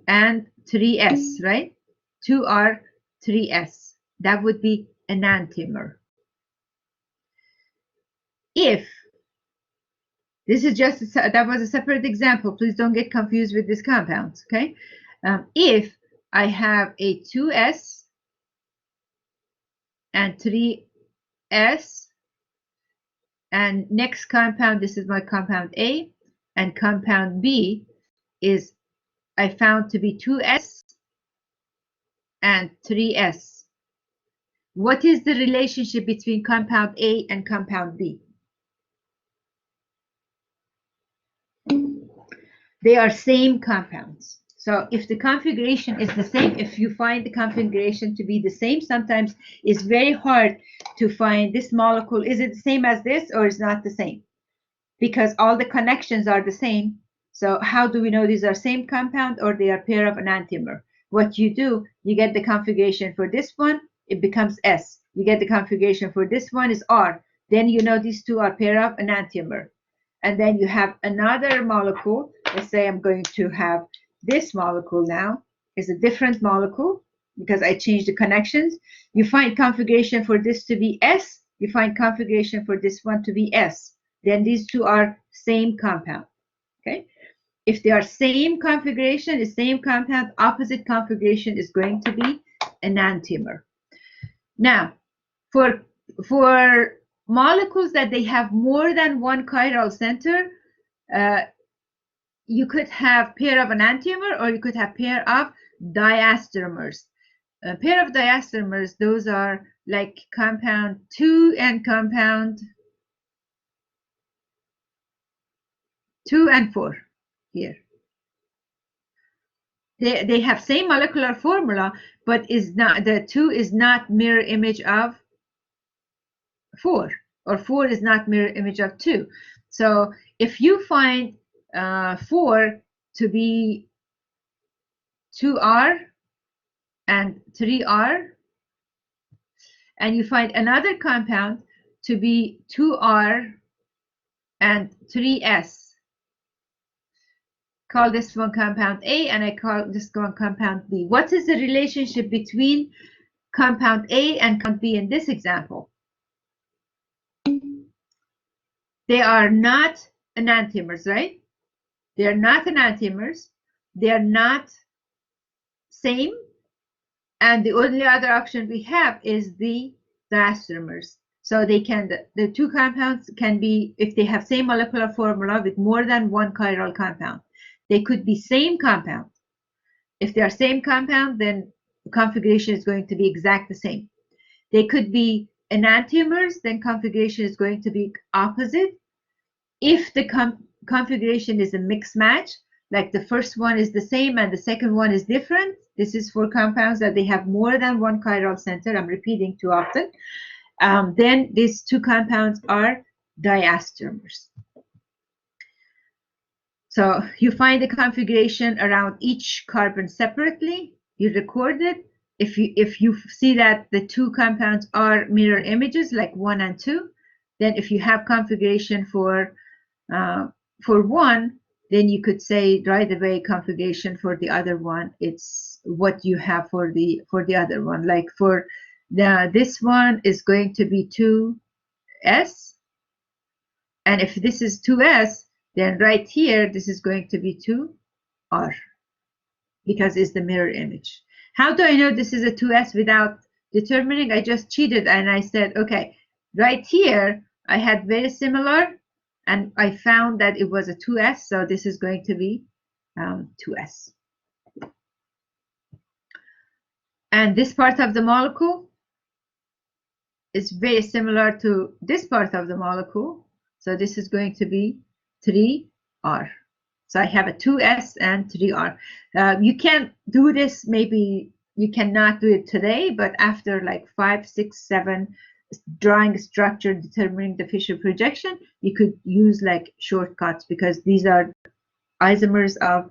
and 3s, right? 2r, 3s. That would be enantiomer. If this is just that was a separate example, please don't get confused with this compound. Okay, if I have a 2s and 3s, and next compound, this is my compound A, and compound B is I found to be 2s and 3s. What is the relationship between compound A and compound B? They are same compounds. So if the configuration is the same, if you find the configuration to be the same, sometimes it's very hard to find this molecule. Is it the same as this or is not the same? Because all the connections are the same. So how do we know these are same compound or they are pair of enantiomer? What you do, you get the configuration for this one, it becomes S. You get the configuration for this one is R. Then you know these two are pair of enantiomer. And then you have another molecule. Let's say I'm going to have this molecule now is a different molecule because I changed the connections. You find configuration for this to be S. You find configuration for this one to be S. Then these two are same compound. Okay. If they are same configuration, the same compound, opposite configuration is going to be enantiomer. Now, for molecules that they have more than one chiral center, you could have pair of enantiomer, or you could have pair of diastereomers. A pair of diastereomers, those are like compound 2 and compound 2 and 4 here. They have same molecular formula, but is not, the 2 is not mirror image of 4, or 4 is not mirror image of 2. So if you find 4 to be 2R and 3R, and you find another compound to be 2R and 3S, call this one compound A, and I call this one compound B. What is the relationship between compound A and compound B in this example? They are not enantiomers, right? They are not enantiomers. They are not same. And the only other option we have is the diastereomers. So they can, the two compounds can be, if they have same molecular formula with more than one chiral compound, they could be same compound. If they are same compound, then the configuration is going to be exact the same. They could be enantiomers, then configuration is going to be opposite. If the configuration is a mix match, like the first one is the same and the second one is different, this is for compounds that they have more than one chiral center. I'm repeating too often. Then these two compounds are diastereomers. So you find the configuration around each carbon separately, you record it. If you see that the two compounds are mirror images, like 1 and 2, then if you have configuration for one, then you could say right away configuration for the other one, it's what you have for the other one. Like for this one is going to be 2S, and if this is 2S, then right here this is going to be 2R, because it's the mirror image. How do I know this is a 2S without determining? I just cheated and I said, okay, right here I had very similar, and I found that it was a 2S, so this is going to be 2S. And this part of the molecule is very similar to this part of the molecule, so this is going to be 3R. So I have a 2S and 3R. You can do this, maybe you cannot do it today, but after like 5, 6, 7 drawing structure, determining the Fisher projection, you could use like shortcuts, because these are isomers of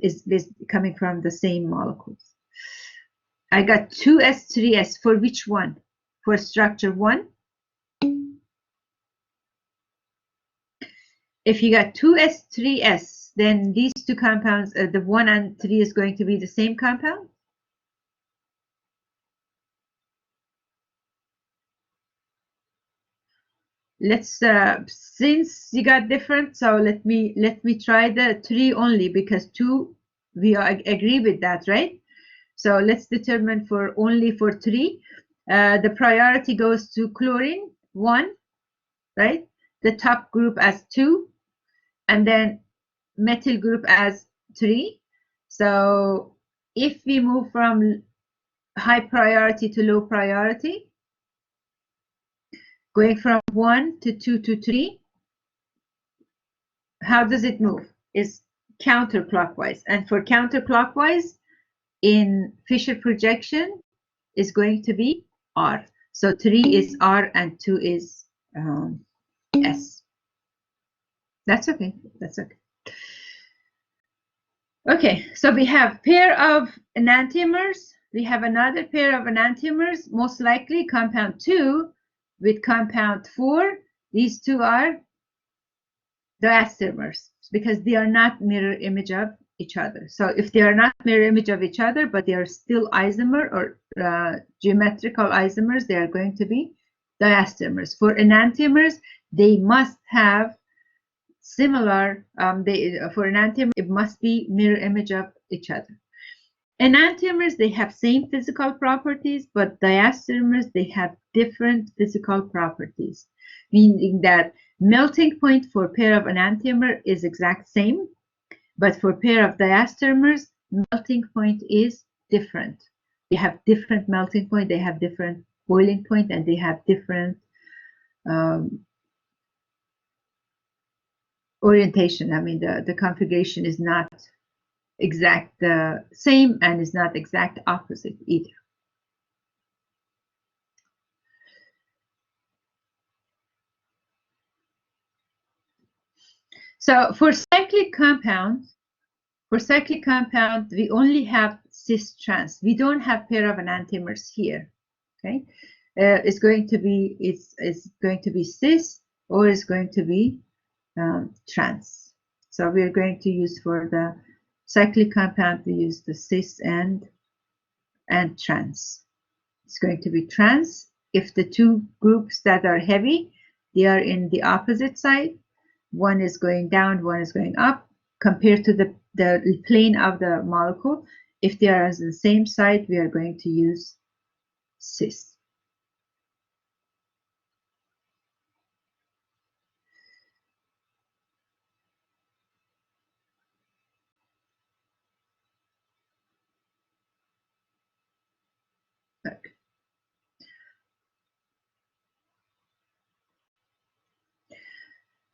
is coming from the same molecules. I got 2S, 3S for which one? For structure 1. If you got 2S, 3S, then these two compounds, the 1 and 3 is going to be the same compound. Let's since you got different, so let me try the 3 only, because 2 we agree with that, right? So let's determine for only for 3. The priority goes to chlorine 1, right? The top group as 2, and then methyl group as 3. So if we move from high priority to low priority, going from 1 to 2 to 3, how does it move? It's counterclockwise. And for counterclockwise, in Fisher projection, is going to be R. So 3 is R and 2 is S. That's okay. That's okay. Okay, so we have pair of enantiomers. We have another pair of enantiomers, most likely compound 2 with compound 4. These two are diastereomers, because they are not mirror image of each other. So if they are not mirror image of each other, but they are still isomer or geometrical isomers, they are going to be diastereomers. For enantiomers, they must have similar. For enantiomer, it must be mirror image of each other. Enantiomers, they have same physical properties, but diastereomers, they have different physical properties, meaning that melting point for pair of enantiomer is exact same, but for pair of diastereomers, melting point is different. They have different melting point, they have different boiling point, and they have different orientation. I mean, the configuration is not exact same and is not exact opposite either. So for cyclic compound, we only have cis trans. We don't have pair of enantiomers here. Okay, it's going to be cis, or it's going to be trans. So we are going to use for the cyclic compound, we use the cis and trans. It's going to be trans if the two groups that are heavy, they are in the opposite side. One is going down, one is going up, compared to the plane of the molecule. If they are on the same side, we are going to use cis.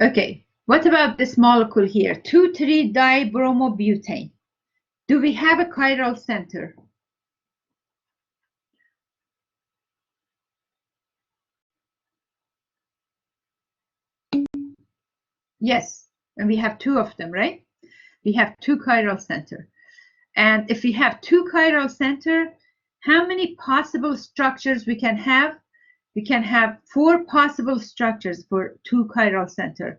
Okay, what about this molecule here, 2,3-dibromobutane? Do we have a chiral center? Yes, and we have two of them, right? We have two chiral center. And if we have two chiral center, how many possible structures we can have? We can have 4 possible structures for two chiral center.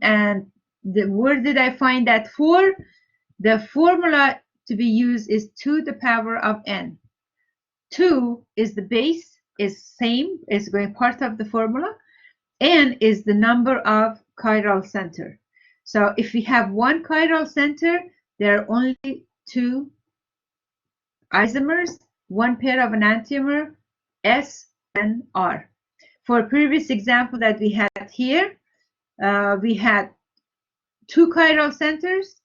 And where did I find that 4? The formula to be used is 2 to the power of n. 2 is the base, is same, is going part of the formula. N is the number of chiral center. So if we have one chiral center, there are only 2 isomers, one pair of enantiomer, S and R. For previous example that we had here, we had 2 chiral centers.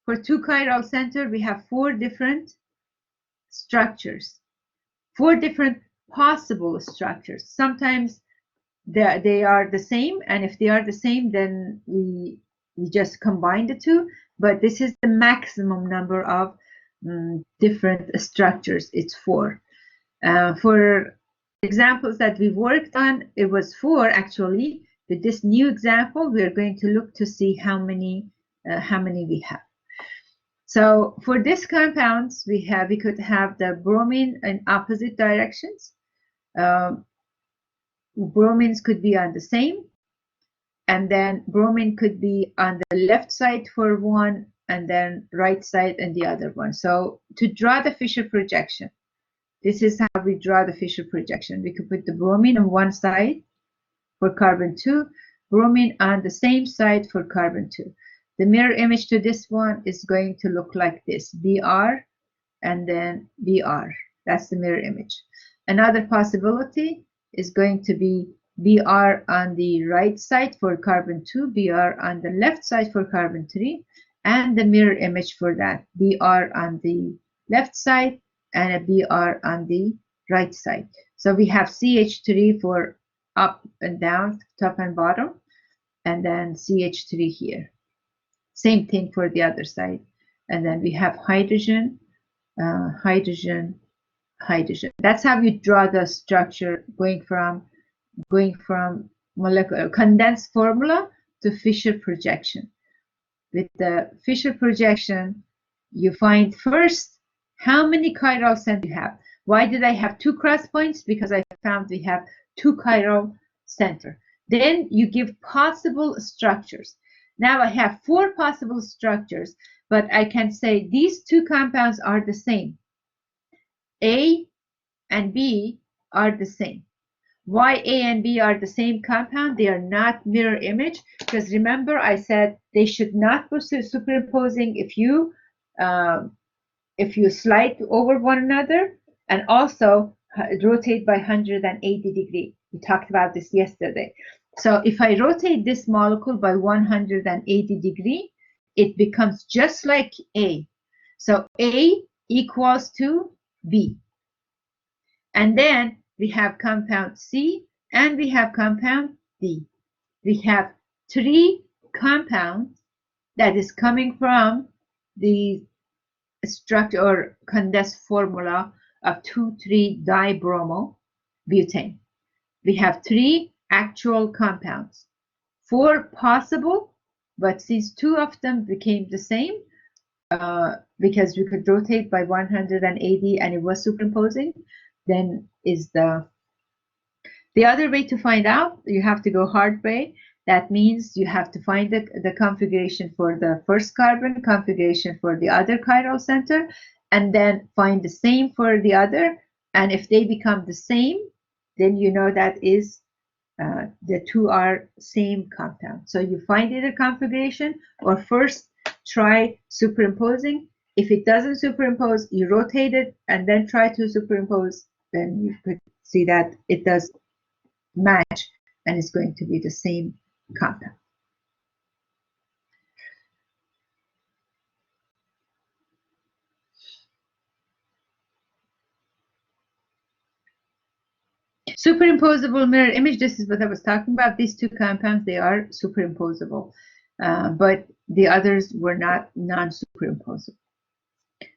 For 2 chiral center, we have 4 different structures, 4 different possible structures. Sometimes they are the same, and if they are the same, then we just combine the two, but this is the maximum number of different structures. It's 4. For examples that we worked on, it was 4 actually. With this new example, we are going to look to see how many we have. So for this compounds, we could have the bromine in opposite directions. Bromines could be on the same, and then bromine could be on the left side for one, and then right side and the other one. So to draw the Fisher projection, this is how we draw the Fisher projection. We could put the bromine on one side for carbon 2, bromine on the same side for carbon 2. The mirror image to this one is going to look like this, Br and then Br. That's the mirror image. Another possibility is going to be Br on the right side for carbon 2, Br on the left side for carbon 3, and the mirror image for that, Br on the left side and a Br on the right side. So we have CH3 for up and down, top and bottom, and then CH3 here. Same thing for the other side. And then we have hydrogen, hydrogen, hydrogen. That's how you draw the structure going from molecular condensed formula to Fisher projection. With the Fisher projection, you find first how many chiral centers you have. Why did I have 2 cross points? Because I found we have 2 chiral center. Then you give possible structures. Now I have 4 possible structures, but I can say these 2 compounds are the same. A and B are the same. Why A and B are the same compound? They are not mirror image, because remember I said they should not be superimposing if you slide over one another, and also rotate by 180 degrees. We talked about this yesterday. So if I rotate this molecule by 180 degrees, it becomes just like A. So A equals to B. And then we have compound C and we have compound D. We have three compounds that is coming from the structure or condensed formula of 2,3-dibromobutane. We have three actual compounds, four possible, but since two of them became the same, because you could rotate by 180 and it was superimposing, then is the other way to find out. You have to go hard way. That means you have to find the configuration for the first carbon, configuration for the other chiral center, and then find the same for the other. And if they become the same, then you know that is the two are same compound. So you find either configuration or first try superimposing. If it doesn't superimpose, you rotate it and then try to superimpose. Then you could see that it does match and it's going to be the same compound. Superimposable mirror image, this is what I was talking about. These two compounds, they are superimposable, but the others were not non-superimposable.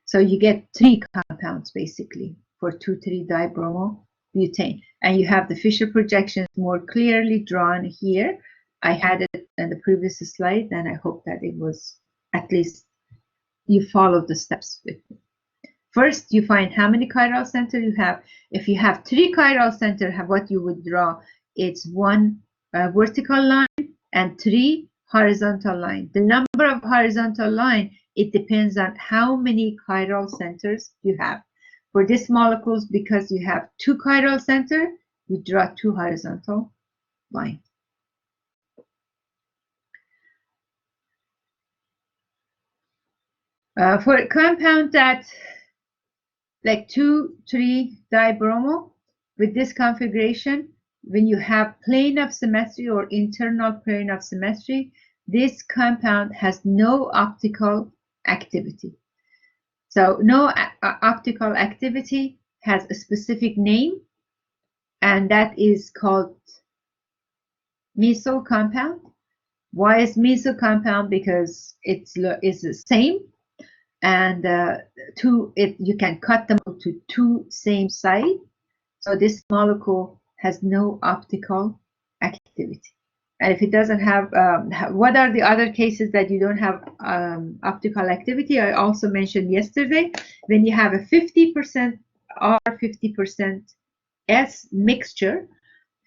So you get three compounds basically for 2,3-dibromobutane, and you have the Fisher projections more clearly drawn here. I had it in the previous slide, and I hope that it was at least you followed the steps with me. First, you find how many chiral center you have. If you have three chiral center, what you would draw, it's one vertical line and three horizontal line. The number of horizontal line, it depends on how many chiral centers you have. For this molecules, because you have two chiral center, you draw two horizontal lines. For a compound that like 2,3-dibromo with this configuration, when you have plane of symmetry or internal plane of symmetry, this compound has no optical activity. So no optical activity has a specific name, and that is called Meso compound. Why is Meso compound? Because it's the same, and you can cut them to two same sides. So this molecule has no optical activity. And if it doesn't have, what are the other cases that you don't have optical activity? I also mentioned yesterday, when you have a 50% R, 50% S mixture,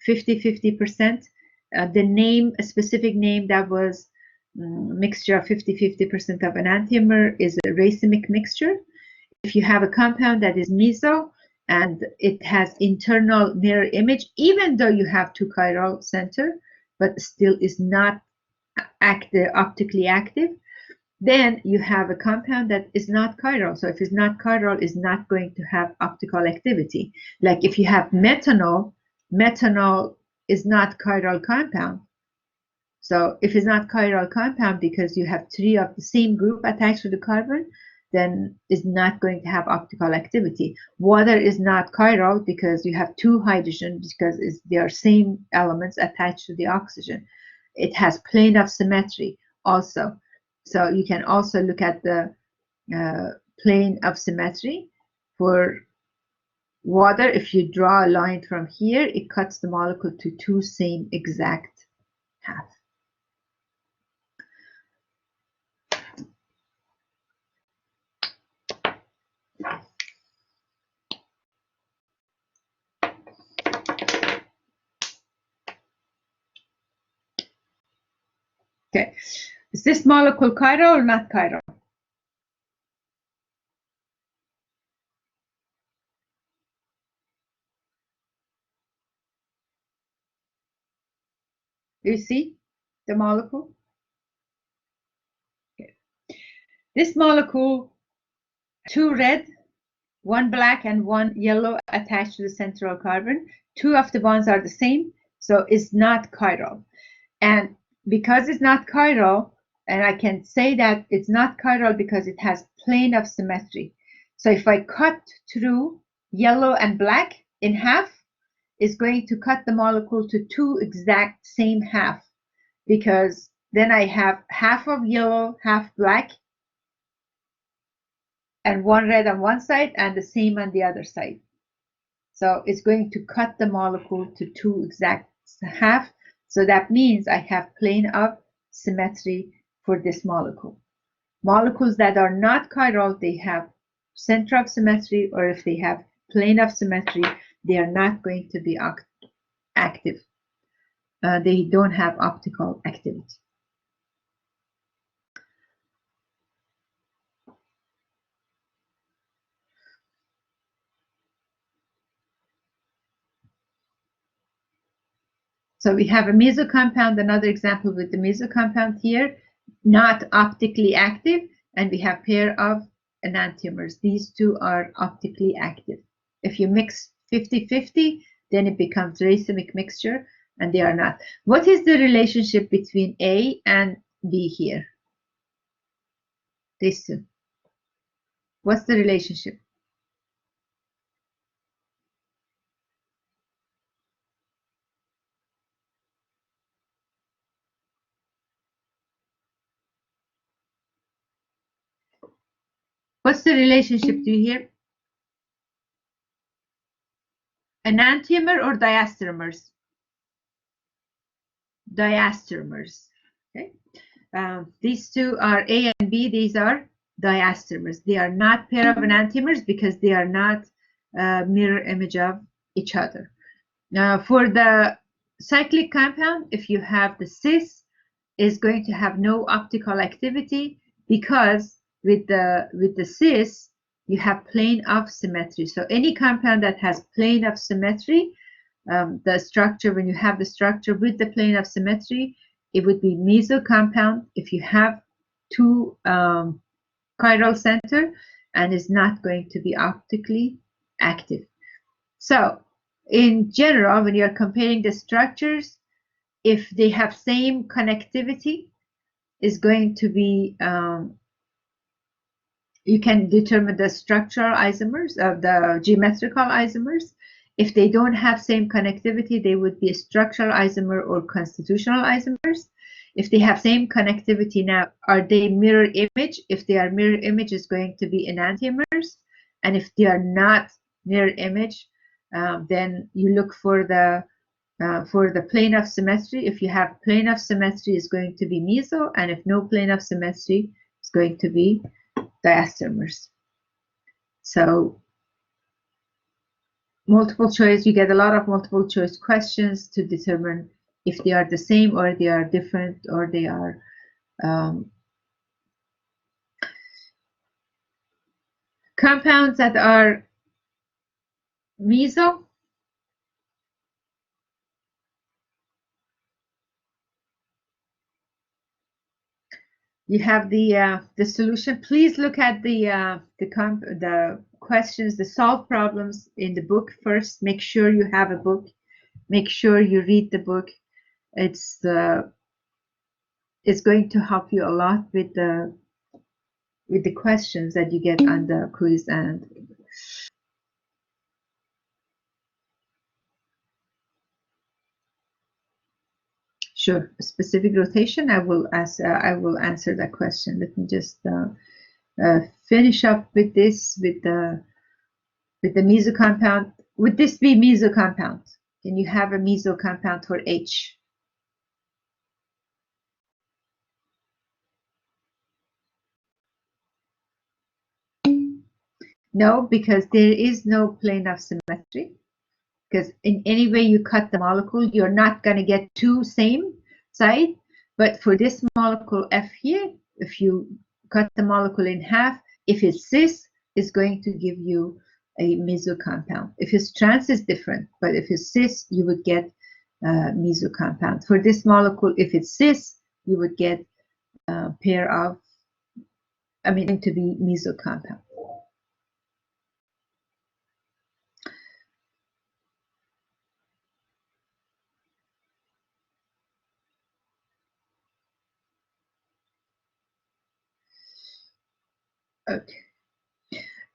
50-50%, a specific name that was mixture of 50-50% of enantiomer is a racemic mixture. If you have a compound that is meso and it has internal mirror image, even though you have two chiral center, but still is not optically active, then you have a compound that is not chiral. So if it's not chiral, it's not going to have optical activity. Like if you have methanol, methanol is not chiral compound. So if it's not chiral compound because you have three of the same group attached to the carbon, then it's not going to have optical activity. Water is not chiral because you have two hydrogen because they are same elements attached to the oxygen. It has plane of symmetry also. So you can also look at the plane of symmetry for water. If you draw a line from here, it cuts the molecule to two same exact half. Okay, is this molecule chiral or not chiral? You see the molecule? Okay. This molecule, 2 red, 1 black, and 1 yellow attached to the central carbon. 2 of the bonds are the same, so it's not chiral. And because it's not chiral, and I can say that it's not chiral because it has plane of symmetry. So if I cut through yellow and black in half, it's going to cut the molecule to 2 exact same half, because then I have half of yellow, half black, and 1 red on one side and the same on the other side. So it's going to cut the molecule to 2 exact half. So that means I have plane of symmetry for this molecule. Molecules that are not chiral, they have center of symmetry, or if they have plane of symmetry, they are not going to be active. They don't have optical activity. So we have a meso compound, another example with the meso compound here, not optically active, and we have pair of enantiomers. These 2 are optically active. If you mix 50-50, then it becomes racemic mixture, and they are not. What is the relationship between A and B here? These 2. What's the relationship? What's the relationship? Do you hear? Enantiomer or diastereomers? Diastereomers. Okay. These 2 are A and B. These are diastereomers. They are not pair of enantiomers because they are not mirror image of each other. Now, for the cyclic compound, if you have the cis, is going to have no optical activity, because with the cis you have plane of symmetry. So any compound that has plane of symmetry, the structure, when you have the structure with the plane of symmetry, it would be meso compound if you have 2 chiral center, and is not going to be optically active. So in general, when you're comparing the structures, if they have same connectivity, is going to be you can determine the structural isomers of the geometrical isomers. If they don't have same connectivity, they would be a structural isomer or constitutional isomers. If they have same connectivity, now are they mirror image? If they are mirror image, is going to be enantiomers. And if they are not mirror image, then you look for the plane of symmetry. If you have plane of symmetry, is going to be meso, and if no plane of symmetry, it's going to be diastereomers. So multiple choice, you get a lot of multiple choice questions to determine if they are the same or they are different, or they are compounds that are meso. You have the solution. Please look at the questions, the solved problems in the book first. Make sure you have a book. Make sure you read the book. It's going to help you a lot with the questions that you get on the quiz. And sure, specific rotation, I will answer that question. Let me just finish up with this, with the meso compound. Would this be meso compound? Can you have a meso compound for H? No, because there is no plane of symmetry. Because in any way you cut the molecule, you're not going to get 2 same side. But for this molecule F here, if you cut the molecule in half, if it's cis, it's going to give you a meso compound. If it's trans, it's different. But if it's cis, you would get meso compound. For this molecule, if it's cis, you would get a pair of, to be meso compound. Okay.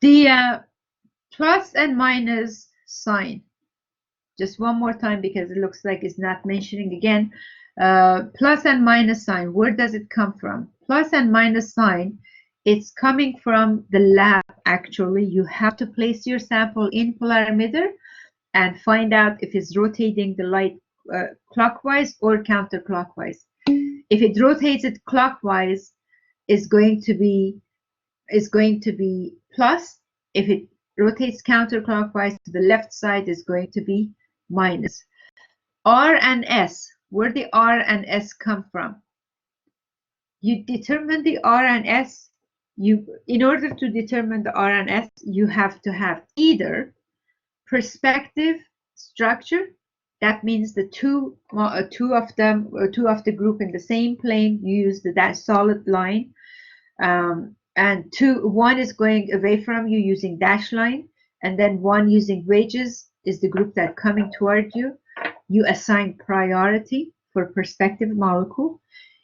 The plus and minus sign. Just one more time because it looks like it's not mentioning again. Plus and minus sign, where does it come from? Plus and minus sign, it's coming from the lab actually. You have to place your sample in polarimeter and find out if it's rotating the light clockwise or counterclockwise. If it rotates it clockwise, it's going to be plus. If it rotates counterclockwise to the left side, is going to be minus. R and S, where the R and S come from? You determine the R and S. In order to determine the R and S, you have to have either perspective structure. That means the two of the group in the same plane. You use that solid line, and one is going away from you using dash line, and then one using wedges is the group that coming toward you. You assign priority for perspective molecule.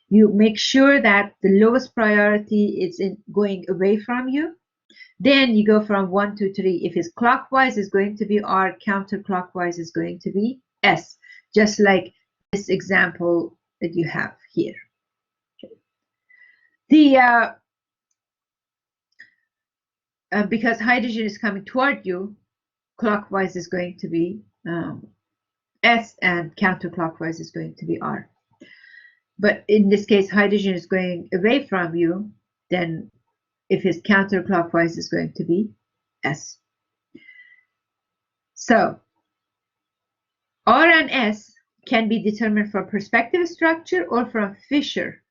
You make sure that the lowest priority is going away from you. Then you go from 1 to 3. If it's clockwise, it's going to be R. Counterclockwise is going to be S. Just like this example that you have here. The because hydrogen is coming toward you, clockwise is going to be S and counterclockwise is going to be R. But in this case, hydrogen is going away from you, then if it's counterclockwise, it's going to be S. So R and S can be determined from perspective structure or from Fisher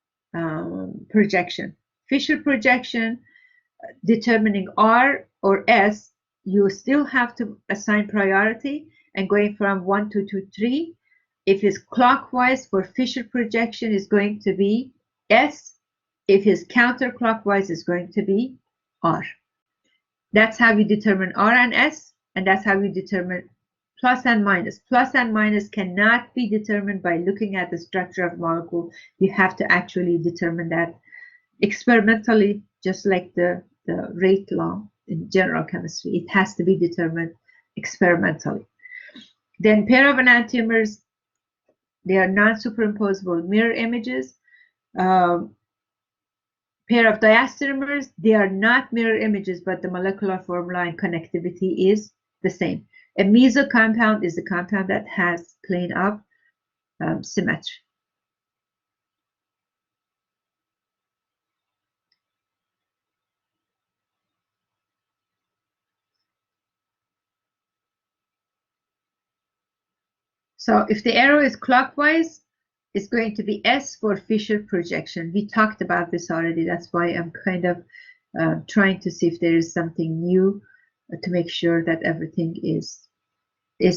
projection. Fisher projection, determining R or S, you still have to assign priority and going from 1 to 2, 3. If it's clockwise for Fisher projection, is going to be S. If it's counterclockwise, is going to be R. That's how we determine R and S, and that's how we determine plus and minus. Plus and minus cannot be determined by looking at the structure of molecule. You have to actually determine that experimentally, just like the rate law in general chemistry. It has to be determined experimentally. Then pair of enantiomers, they are non-superimposable mirror images. Pair of diastereomers, they are not mirror images, but the molecular formula and connectivity is the same. A meso compound is a compound that has plane of symmetry. So if the arrow is clockwise, it's going to be S for Fisher projection. We talked about this already. That's why I'm kind of trying to see if there is something new to make sure that everything is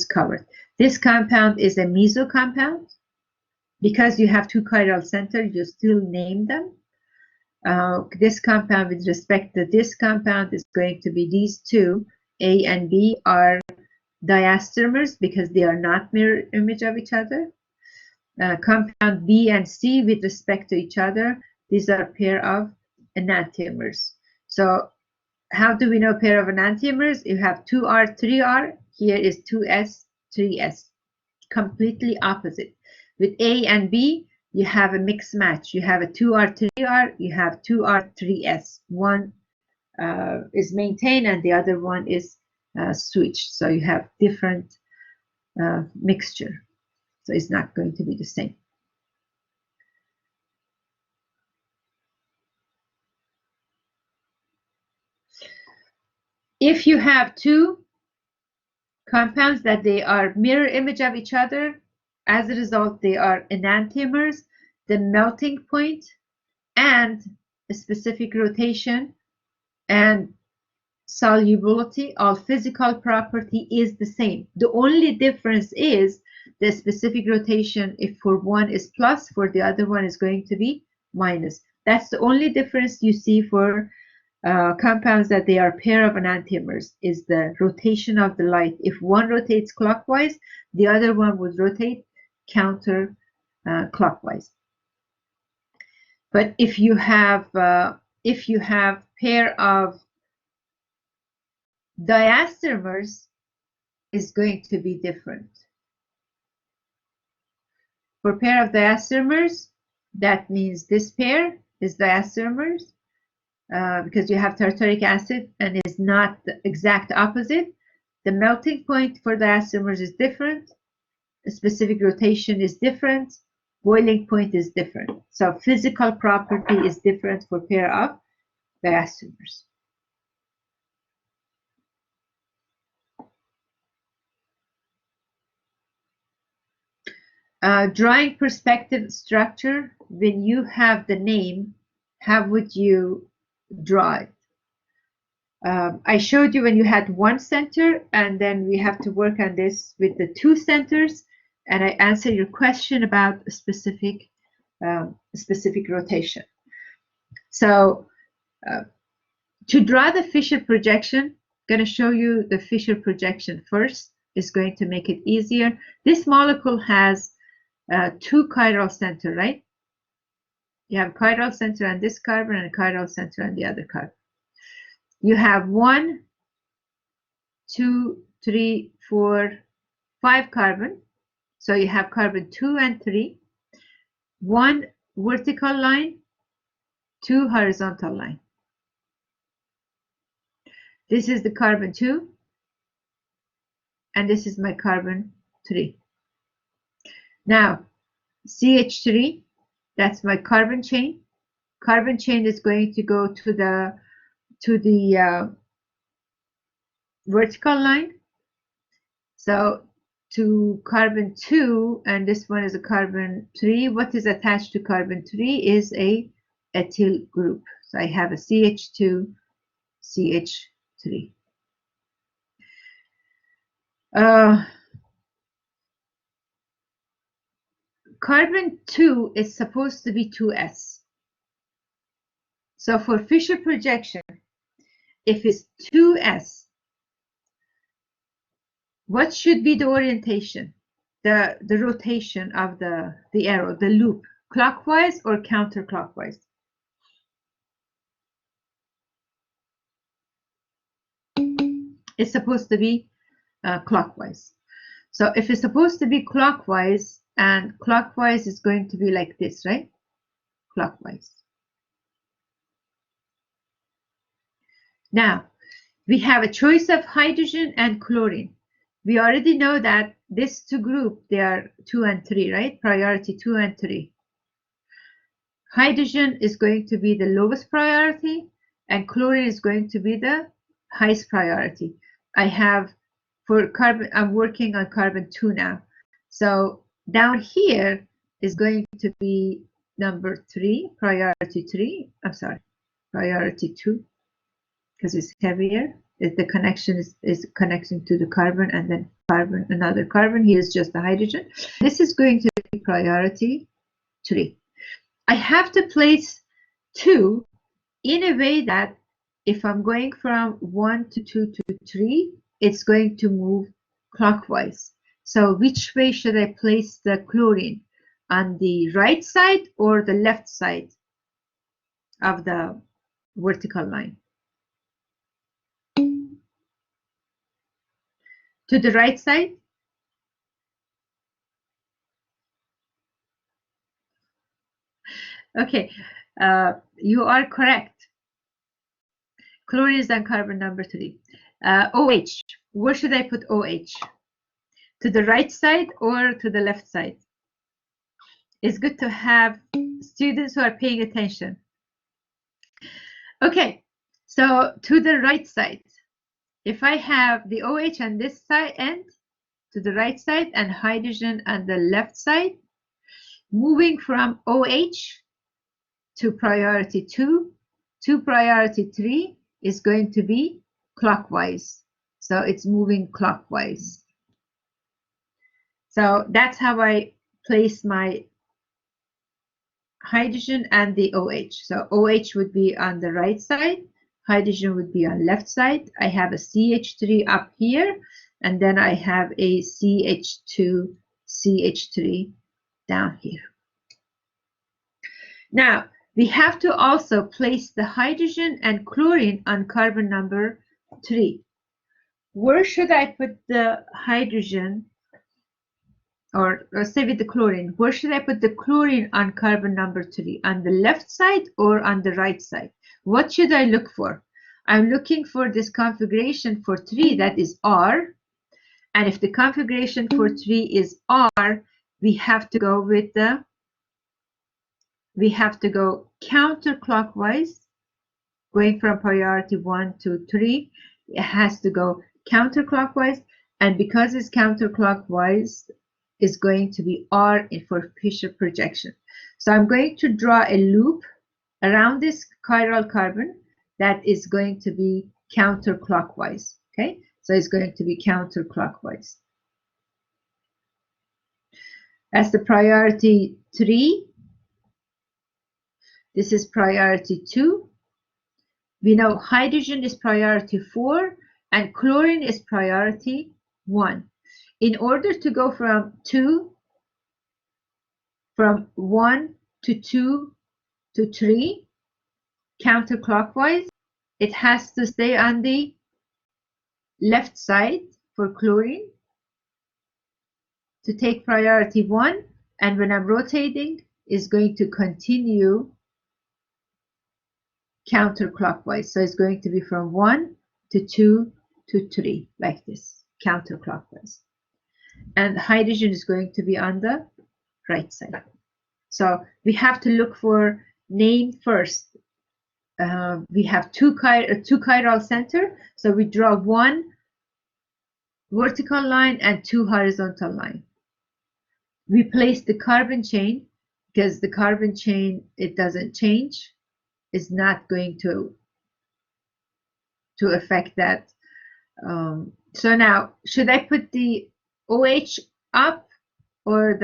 covered. This compound is a meso compound. Because you have two chiral centers, you still name them. This compound, with respect to this compound, is going to be these two, A and B, are diastereomers because they are not mirror image of each other. Compound B and C, with respect to each other, these are a pair of enantiomers. So how do we know pair of enantiomers? You have 2R, 3R. Here is 2S, 3S. Completely opposite. With A and B, you have a mixed match. You have a 2R, 3R. You have 2R, 3S. One is maintained and the other one is switched. So you have different mixture. So it's not going to be the same. If you have two compounds that they are mirror image of each other, as a result, they are enantiomers. The melting point and a specific rotation and solubility, all physical property is the same. The only difference is the specific rotation, if for one is plus, for the other one is going to be minus. That's the only difference you see for compounds that they are pair of enantiomers, is the rotation of the light. If one rotates clockwise, the other one would rotate counter clockwise. But if you have pair of diastereomers, is going to be different. For pair of diastereomers, that means this pair is diastereomers because you have tartaric acid and is not the exact opposite. The melting point for diastereomers is different. The specific rotation is different. Boiling point is different. So physical property is different for pair of diastereomers. Drawing perspective structure, when you have the name, how would you draw it? I showed you when you had one center, and then we have to work on this with the two centers, and I answer your question about a specific rotation. So to draw the Fisher projection, I'm going to show you the Fisher projection first. Is going to make it easier. This molecule has two chiral center, right? You have chiral center on this carbon and a chiral center on the other carbon. You have 1, 2, 3, 4, 5 carbon. So you have carbon 2 and 3. 1 vertical line, 2 horizontal line. This is the carbon 2, and this is my carbon 3. Now, CH3, that's my carbon chain. Carbon chain is going to go to the vertical line. So to carbon 2, and this one is a carbon 3. What is attached to carbon 3 is a ethyl group. So I have a CH2, CH3. Carbon 2 is supposed to be 2s. So for Fisher projection, if it's 2s, what should be the orientation, the rotation of the arrow, the loop, clockwise or counterclockwise? It's supposed to be clockwise. So if it's supposed to be clockwise, and clockwise is going to be like this, right? Clockwise. Now, we have a choice of hydrogen and chlorine. We already know that these two groups, they are 2 and 3, right? Priority 2 and 3. Hydrogen is going to be the lowest priority, and chlorine is going to be the highest priority. I have for carbon, I'm working on carbon 2 now. So down here is going to be number 3, priority 3. I'm sorry, priority 2, because it's heavier. The connection is connecting to the carbon, and then carbon, another carbon. Here's just the hydrogen. This is going to be priority 3. I have to place 2 in a way that if I'm going from 1 to 2 to 3, it's going to move clockwise. So which way should I place the chlorine? On the right side or the left side of the vertical line? To the right side? Okay, you are correct. Chlorine is on carbon number 3. OH, where should I put OH? To the right side or to the left side? It's good to have students who are paying attention. Okay, so to the right side. If I have the OH on this side end, to the right side, and hydrogen on the left side, moving from OH to priority 2 to priority 3 is going to be clockwise. So it's moving clockwise. So that's how I place my hydrogen and the OH. So OH would be on the right side, hydrogen would be on left side. I have a CH3 up here, and then I have a CH2, CH3 down here. Now, we have to also place the hydrogen and chlorine on carbon number 3. Where should I put the hydrogen, or say with the chlorine, where should I put the chlorine on carbon number 3? On the left side or on the right side? What should I look for? I'm looking for this configuration for 3 that is R. And if the configuration for 3 is R, we have to go counterclockwise, going from priority 1 to 3. It has to go counterclockwise, and because it's counterclockwise, is going to be R for Fisher projection. So I'm going to draw a loop around this chiral carbon that is going to be counterclockwise. Okay, so it's going to be counterclockwise. That's the priority 3. This is priority 2. We know hydrogen is priority 4 and chlorine is priority 1. In order to go from 1 to 2 to 3 counterclockwise, it has to stay on the left side for chlorine to take priority 1, and when I'm rotating is going to continue counterclockwise. So it's going to be from 1 to 2 to 3 like this, counterclockwise. And hydrogen is going to be on the right side. So we have to look for name first. We have two chiral center, so we draw 1 vertical line and 2 horizontal line. We place the carbon chain, because the carbon chain, it doesn't change. It's not going to affect that. So now, should I put the OH up or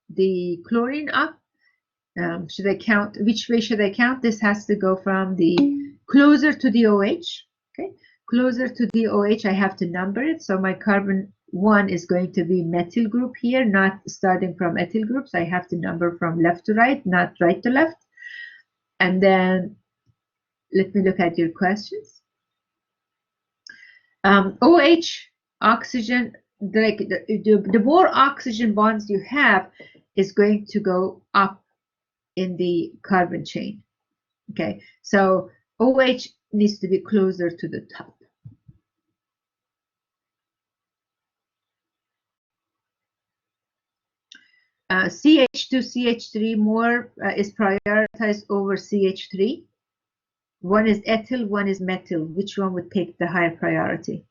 the chlorine up? Should I count? Which way should I count? This has to go from the closer to the OH. Okay, closer to the OH, I have to number it. So my carbon 1 is going to be methyl group here, not starting from ethyl groups. I have to number from left to right, not right to left. And then let me look at your questions. OH, oxygen, the more oxygen bonds you have is going to go up in the carbon chain. Okay, so OH needs to be closer to the top. CH2, CH3 more is prioritized over CH3. One is ethyl, one is methyl. Which one would take the higher priority?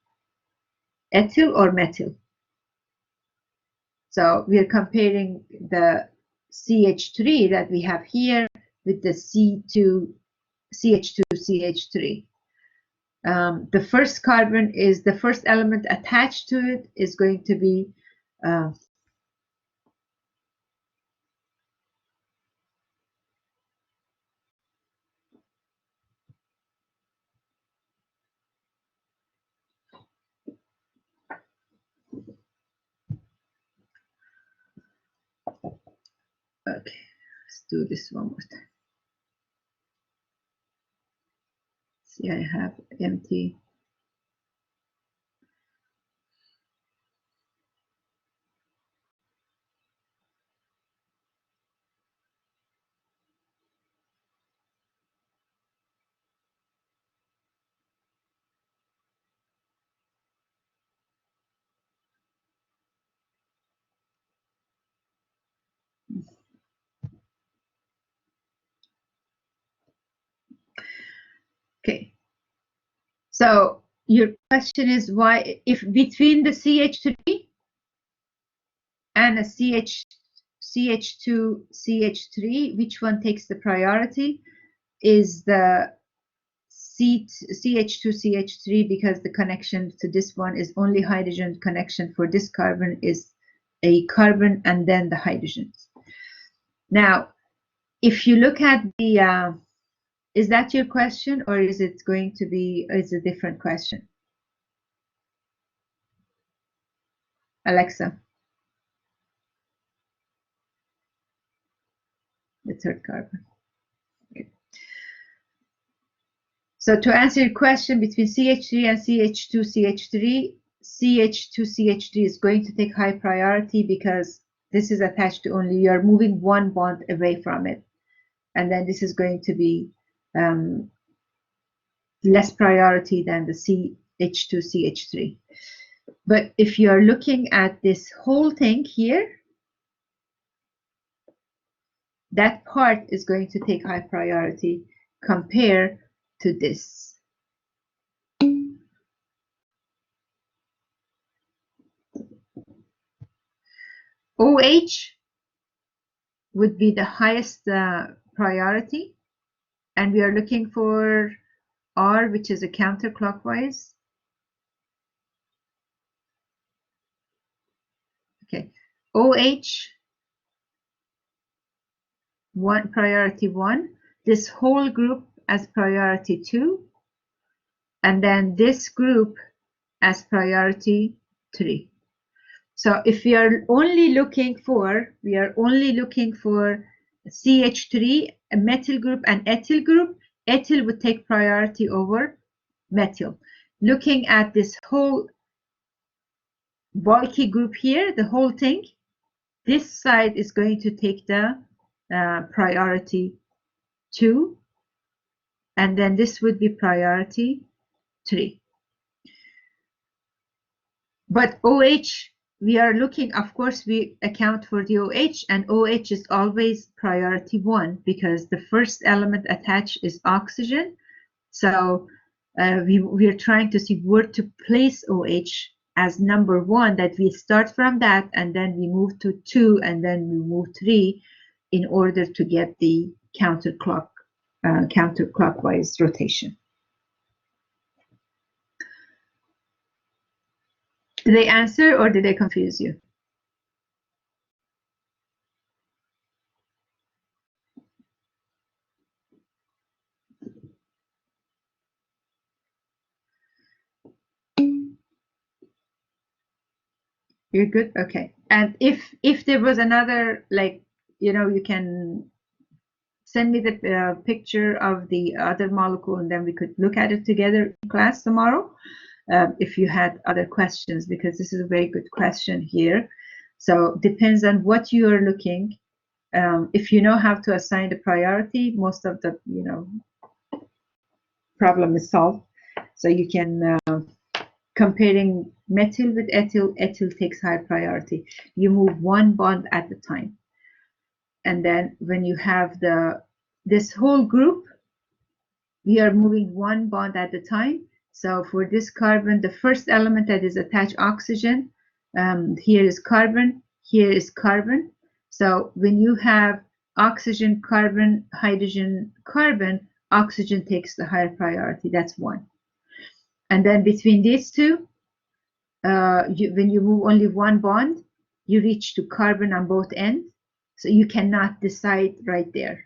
Ethyl or methyl? So we are comparing the CH3 that we have here with the CH2, CH3. The first carbon is the first element attached to it is going to be okay, let's do this one more time. See, I have empty. Okay. So your question is why, if between the CH3 and a CH2, CH3, which one takes the priority? Is the CH2, CH3, because the connection to this one is only hydrogen connection for this carbon is a carbon and then the hydrogens. Now, if you look at the, is that your question, or is it going to be, is a different question? Alexa, the third carbon. Okay. So to answer your question, between CH3 and CH2CH3, CH2CH3 is going to take high priority because this is attached to only, you're moving one bond away from it. And then this is going to be less priority than the CH2CH3. But if you're looking at this whole thing here, that part is going to take high priority compared to this. OH would be the highest priority, and we are looking for R, which is a counterclockwise. Okay, OH, priority 1, this whole group as priority 2, and then this group as priority 3. So if we are only looking for, CH3, a methyl group and ethyl group, ethyl would take priority over methyl. Looking at this whole bulky group here, the whole thing, this side is going to take the priority 2, and then this would be priority 3. But OH, we are looking, of course, we account for the OH, and OH is always priority 1 because the first element attached is oxygen. So we are trying to see where to place OH as number 1, that we start from that and then we move to 2 and then we move 3 in order to get the counterclockwise rotation. Did they answer or did they confuse you? You're good? Okay. And if there was another, like, you know, you can send me the picture of the other molecule and then we could look at it together in class tomorrow if you had other questions, because this is a very good question here. So depends on what you are looking. If you know how to assign the priority, most of the, you know, problem is solved. So you can comparing methyl with ethyl, ethyl takes high priority. You move one bond at a time. And then when you have this whole group, we are moving one bond at a time. So for this carbon, the first element that is attached, oxygen, here is carbon, here is carbon. So when you have oxygen, carbon, hydrogen, carbon, oxygen takes the higher priority. That's 1. And then between these two, when you move only one bond, you reach to carbon on both ends. So you cannot decide right there.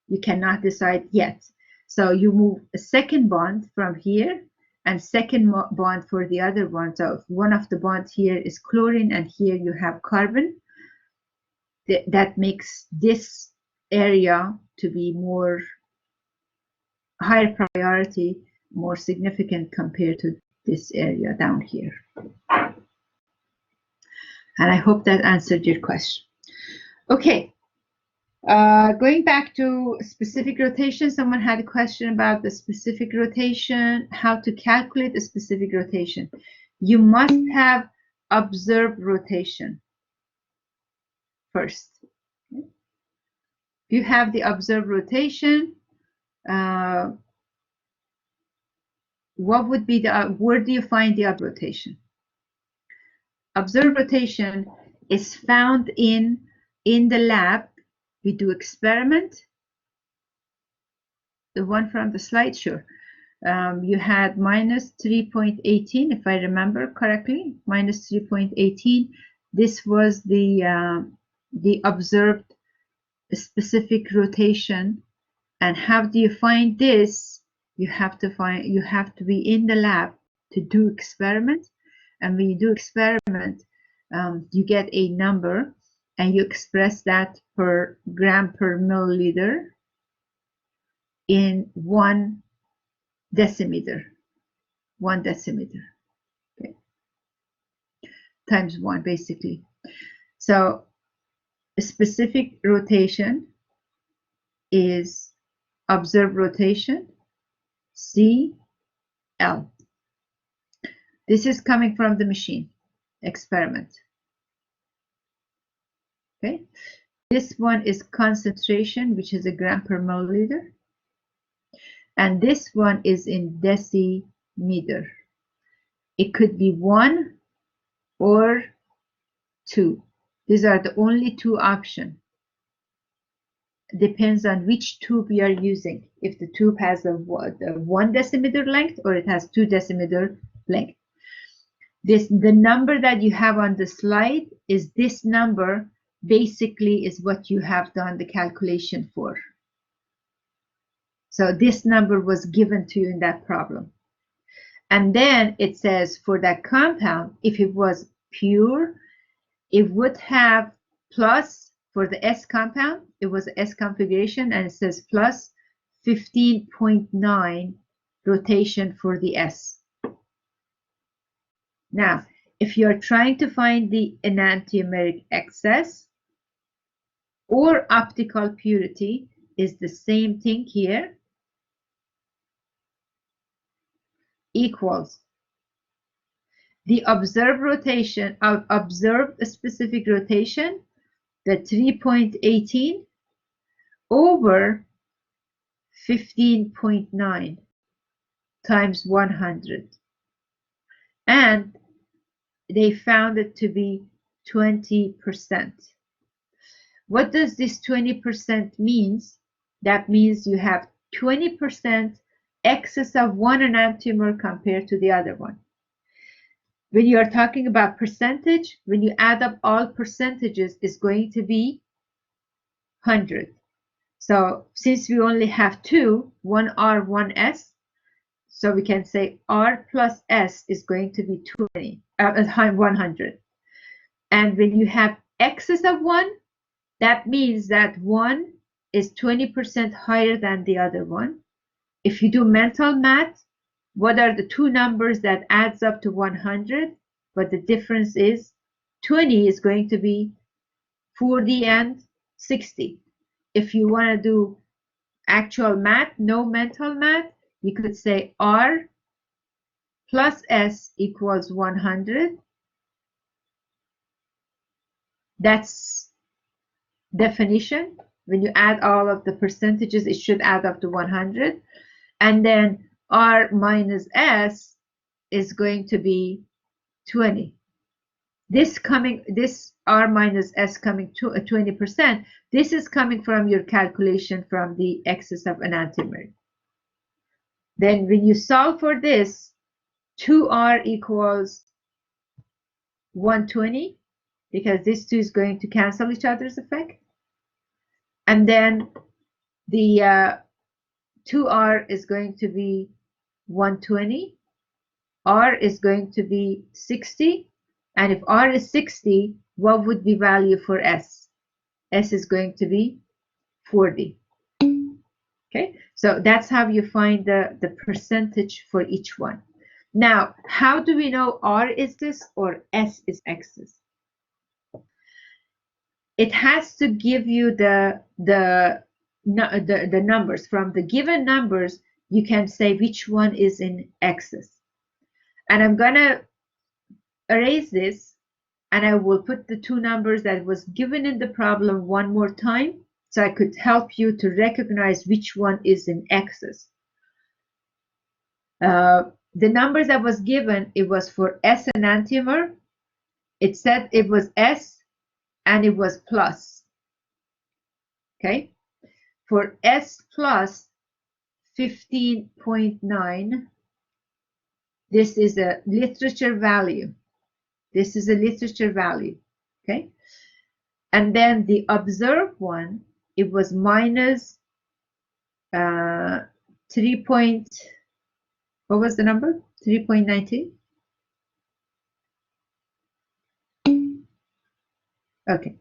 You cannot decide yet. So you move a second bond from here and second bond for the other one. So if one of the bonds here is chlorine and here you have carbon, that makes this area to be more higher priority, more significant compared to this area down here. And I hope that answered your question. Okay, going back to specific rotation, someone had a question about the specific rotation, how to calculate a specific rotation. You must have observed rotation first. If you have the observed rotation, what would be where do you find the observed rotation? Observed rotation is found in the lab. We do experiment. The one from the slide, sure. You had minus 3.18, if I remember correctly, minus 3.18. This was the observed specific rotation. And how do you find this? You have to be in the lab to do experiment. And when you do experiment, you get a number and you express that per gram per milliliter in 1 decimeter. 1 decimeter. Okay. Times 1, basically. So a specific rotation is observed rotation, CL. This is coming from the machine experiment. Okay. This one is concentration, which is a gram per milliliter. And this one is in decimeter. It could be 1 or 2. These are the only 2 options. Depends on which tube you are using. If the tube has a 1 decimeter length or it has 2 decimeter length. The number that you have on the slide is this number, basically is what you have done the calculation for. So this number was given to you in that problem. And then it says for that compound, if it was pure, it would have plus, for the S compound, it was S configuration, and it says plus 15.9 rotation for the S. Now, if you're trying to find the enantiomeric excess or optical purity, is the same thing here, equals the observed rotation, observed specific rotation, the 3.18 over 15.9 times 100. And they found it to be 20%. What does this 20% means? That means you have 20% excess of one enantiomer compared to the other one. When you are talking about percentage, when you add up all percentages, it's going to be 100. So since we only have 2, 1 R, 1 S, so we can say R plus S is going to be 100. And when you have excess of 1, that means that 1 is 20% higher than the other one. If you do mental math, what are the 2 numbers that adds up to 100? But the difference is 20 is going to be 40 and 60. If you want to do actual math, no mental math, you could say R plus S equals 100. That's definition. When you add all of the percentages, it should add up to 100. And then R minus S is going to be 20. This R minus S coming to 20%, this is coming from your calculation from the excess of enantiomer. Then when you solve for this, 2R equals 120, because this 2 is going to cancel each other's effect. And then the 2R is going to be 120. R is going to be 60. And if R is 60, what would be value for S? S is going to be 40. Okay, so that's how you find the percentage for each one. Now, how do we know R is this or S is excess? It has to give you the numbers. From the given numbers, you can say which one is in excess. And I'm going to erase this, and I will put the 2 numbers that was given in the problem one more time, so I could help you to recognize which one is in excess. The numbers that was given, it was for S enantiomer. It said it was S and it was plus. Okay, for S plus 15.9, this is a literature value. This is a literature value. Okay, and then the observed one, it was minus 3 point, what was the number? 3.19. Okay,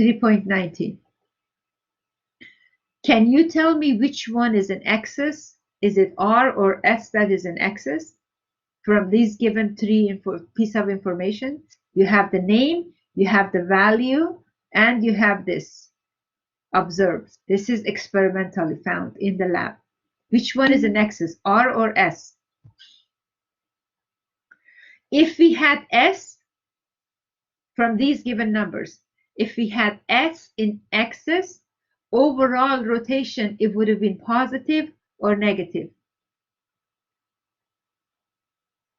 3.19. Can you tell me which one is an excess? Is it R or S that is an excess? From these given three piece of information, you have the name, you have the value, and you have this observed. This is experimentally found in the lab. Which one is an excess, R or S? If we had S from these given numbers, if we had S in excess, overall rotation, it would have been positive or negative.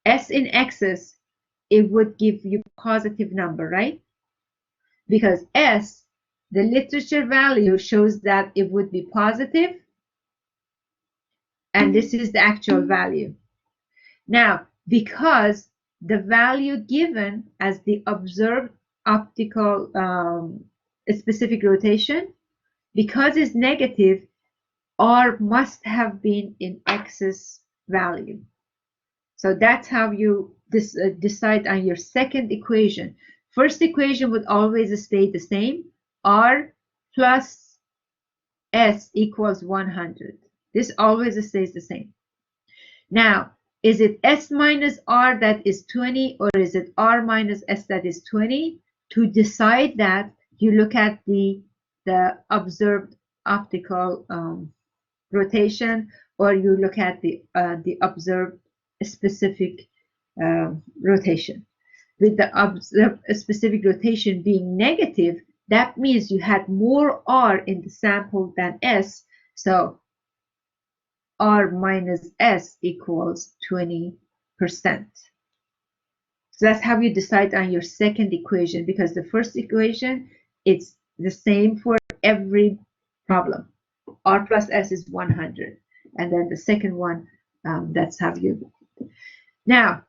S in excess, it would give you positive number, right? Because S, the literature value shows that it would be positive, and this is the actual value. Now, because the value given as the observed optical specific rotation, because it's negative, R must have been in excess value. So that's how you decide on your second equation. First equation would always stay the same. R plus S equals 100. This always stays the same. Now, is it S minus R that is 20, or is it R minus S that is 20? To decide that, you look at the observed optical rotation, or you look at the observed specific rotation. With the observed specific rotation being negative, that means you had more R in the sample than S. So R minus S equals 20%. So that's how you decide on your second equation, because the first equation, it's the same for every problem. R plus S is 100. And then the second one, that's how you. Now,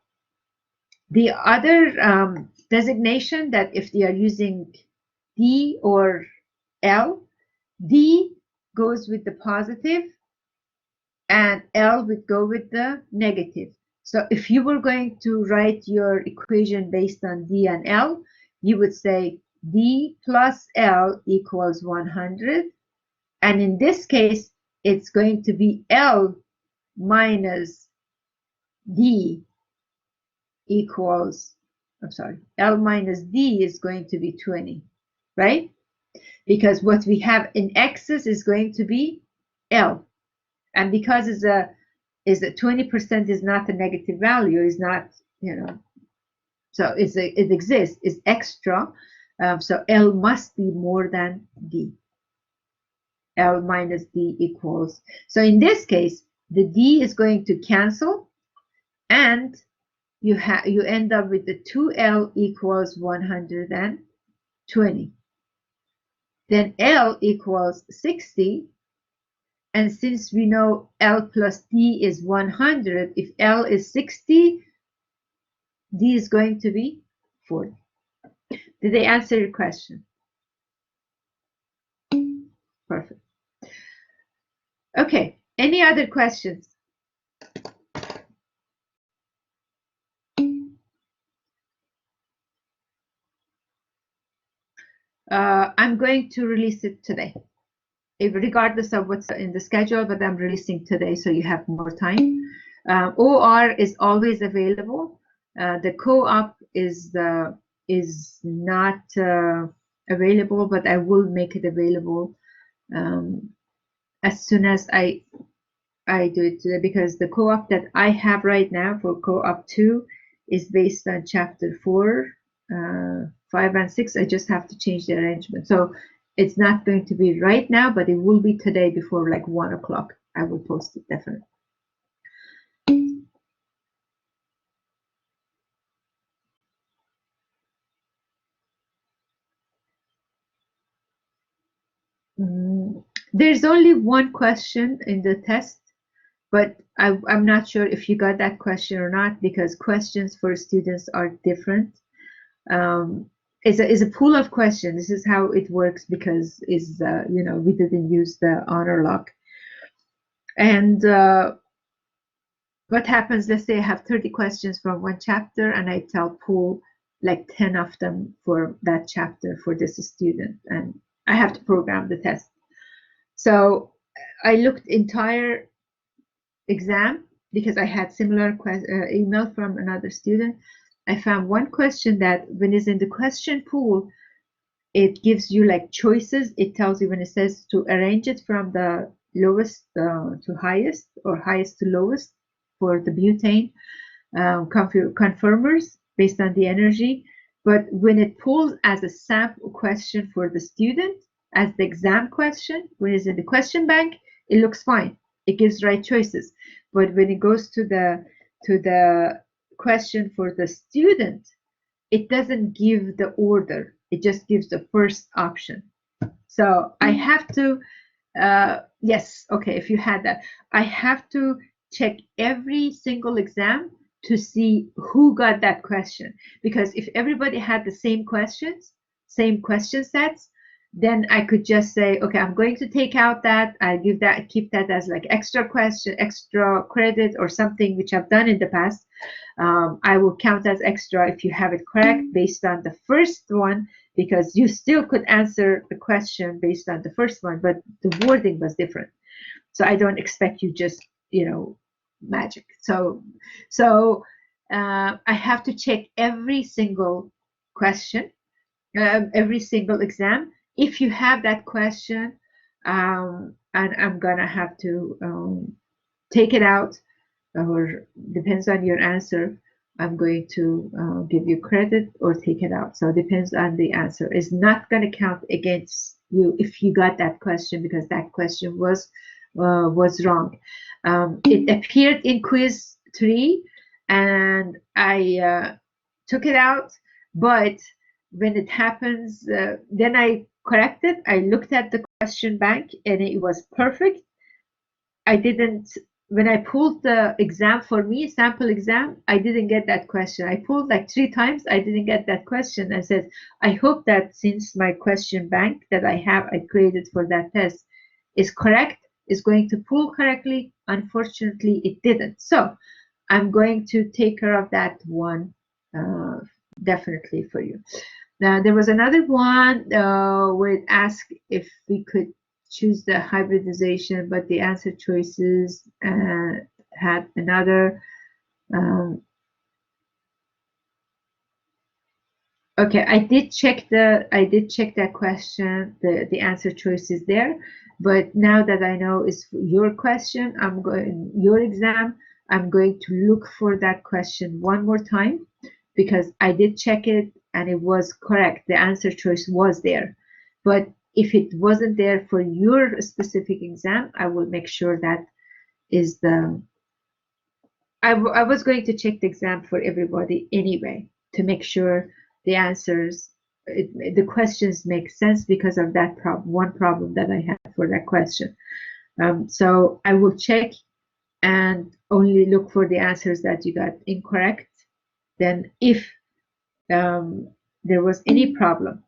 the other designation that if they are using D or L, D goes with the positive and L would go with the negative. So if you were going to write your equation based on D and L, you would say D plus L equals 100. And in this case, it's going to be L minus D equals, L minus D is going to be 20, right? Because what we have in excess is going to be L. And because it's a 20% is not a negative value, is not, so it exists, is extra. So L must be more than D. L minus D equals. So in this case, the D is going to cancel, and you end up with the 2L equals 120. Then L equals 60. And since we know L plus D is 100, if L is 60, D is going to be 40. Did they answer your question? Perfect. Okay, any other questions? I'm going to release it today, regardless of what's in the schedule, but I'm releasing today so you have more time. OR is always available. The co-op is not available, but I will make it available as soon as I do it today, because the co-op that I have right now for co-op 2 is based on chapter 4, 5, and 6. I just have to change the arrangement. So it's not going to be right now, but it will be today before like 1 o'clock. I will post it definitely. There's only one question in the test, but I'm not sure if you got that question or not, because questions for students are different. is a pool of questions. This is how it works because you know, we didn't use the honor lock. And what happens, let's say I have 30 questions from one chapter and I tell pool like 10 of them for that chapter for this student, and I have to program the test. So I looked entire exam because I had similar email from another student. I found one question that when it's in the question pool, it gives you like choices. It tells you when it says to arrange it from the lowest to highest or highest to lowest for the butane conformers based on the energy. But when it pulls as a sample question for the student, as the exam question, when it's in the question bank, it looks fine. It gives right choices. But when it goes to the question for the student, it doesn't give the order. It just gives the first option. So I have to, yes, okay, if you had that, I have to check every single exam to see who got that question. Because if everybody had the same questions, same question sets, then I could just say, okay, I'm going to take out that, I give that, keep that as like extra question, extra credit or something, which I've done in the past. I will count as extra if you have it correct based on the first one, because you still could answer the question based on the first one, but the wording was different. So I don't expect you just, you know, magic. So I have to check every single question, every single exam. If you have that question, and I'm gonna have to take it out, or depends on your answer, I'm going to give you credit or take it out. So it depends on the answer. It's not going to count against you if you got that question because that question was wrong. It appeared in quiz 3 and I took it out, but when it happens, then I corrected. I looked at the question bank and it was perfect. I didn't, when I pulled the exam for me, sample exam, I didn't get that question. I pulled like 3 times, I didn't get that question. I said, I hope that since my question bank that I created for that test is correct, is going to pull correctly. Unfortunately, it didn't. So I'm going to take care of that one definitely for you. Now, there was another one where it asked if we could choose the hybridization, but the answer choices had another. Okay, I did check that question. The answer choice is there, but now that I know it's your question, your exam. I'm going to look for that question one more time because I did check it and it was correct. The answer choice was there, but if it wasn't there for your specific exam, I will make sure that is the. I was going to check the exam for everybody anyway to make sure the answers, the questions make sense because of that one problem that I had for that question. So I will check and only look for the answers that you got incorrect. Then if there was any problem,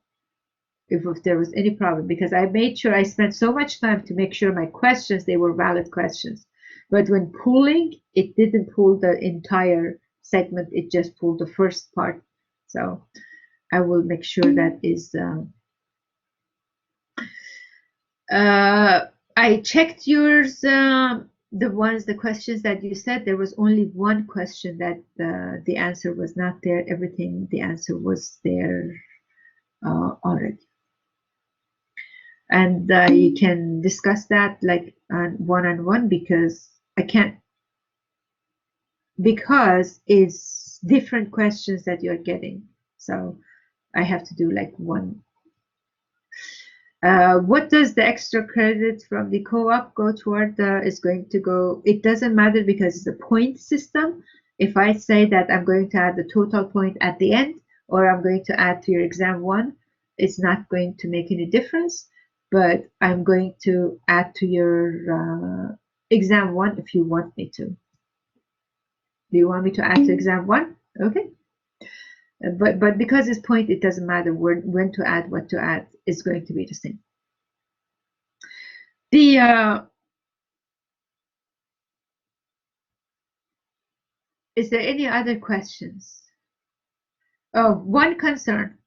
if there was any problem, because I made sure I spent so much time to make sure my questions, they were valid questions. But when pulling, it didn't pull the entire segment, it just pulled the first part. So I will make sure that is. I checked yours, the questions that you said. There was only one question that the answer was not there. Everything, the answer was there already. And you can discuss that like one-on-one because I can't, because it's different questions that you're getting. So I have to do like one. What does the extra credit from the co-op go toward? Is going to go, it doesn't matter because it's a point system. If I say that I'm going to add the total point at the end, or I'm going to add to your exam 1, it's not going to make any difference, but I'm going to add to your exam 1 if you want me to. Do you want me to add to exam 1? Okay. But because it's point, it doesn't matter when to add, what to add. It's going to be the same. Is there any other questions? Oh, one concern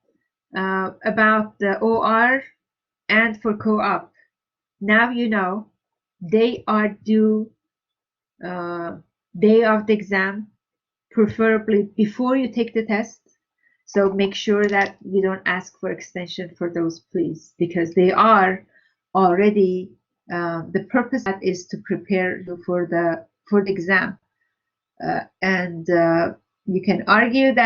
about the OR and for co-op. Now you know they are due day of the exam, preferably before you take the test. So make sure that you don't ask for extension for those, please, because they are already the purpose that is to prepare you for the exam, and you can argue that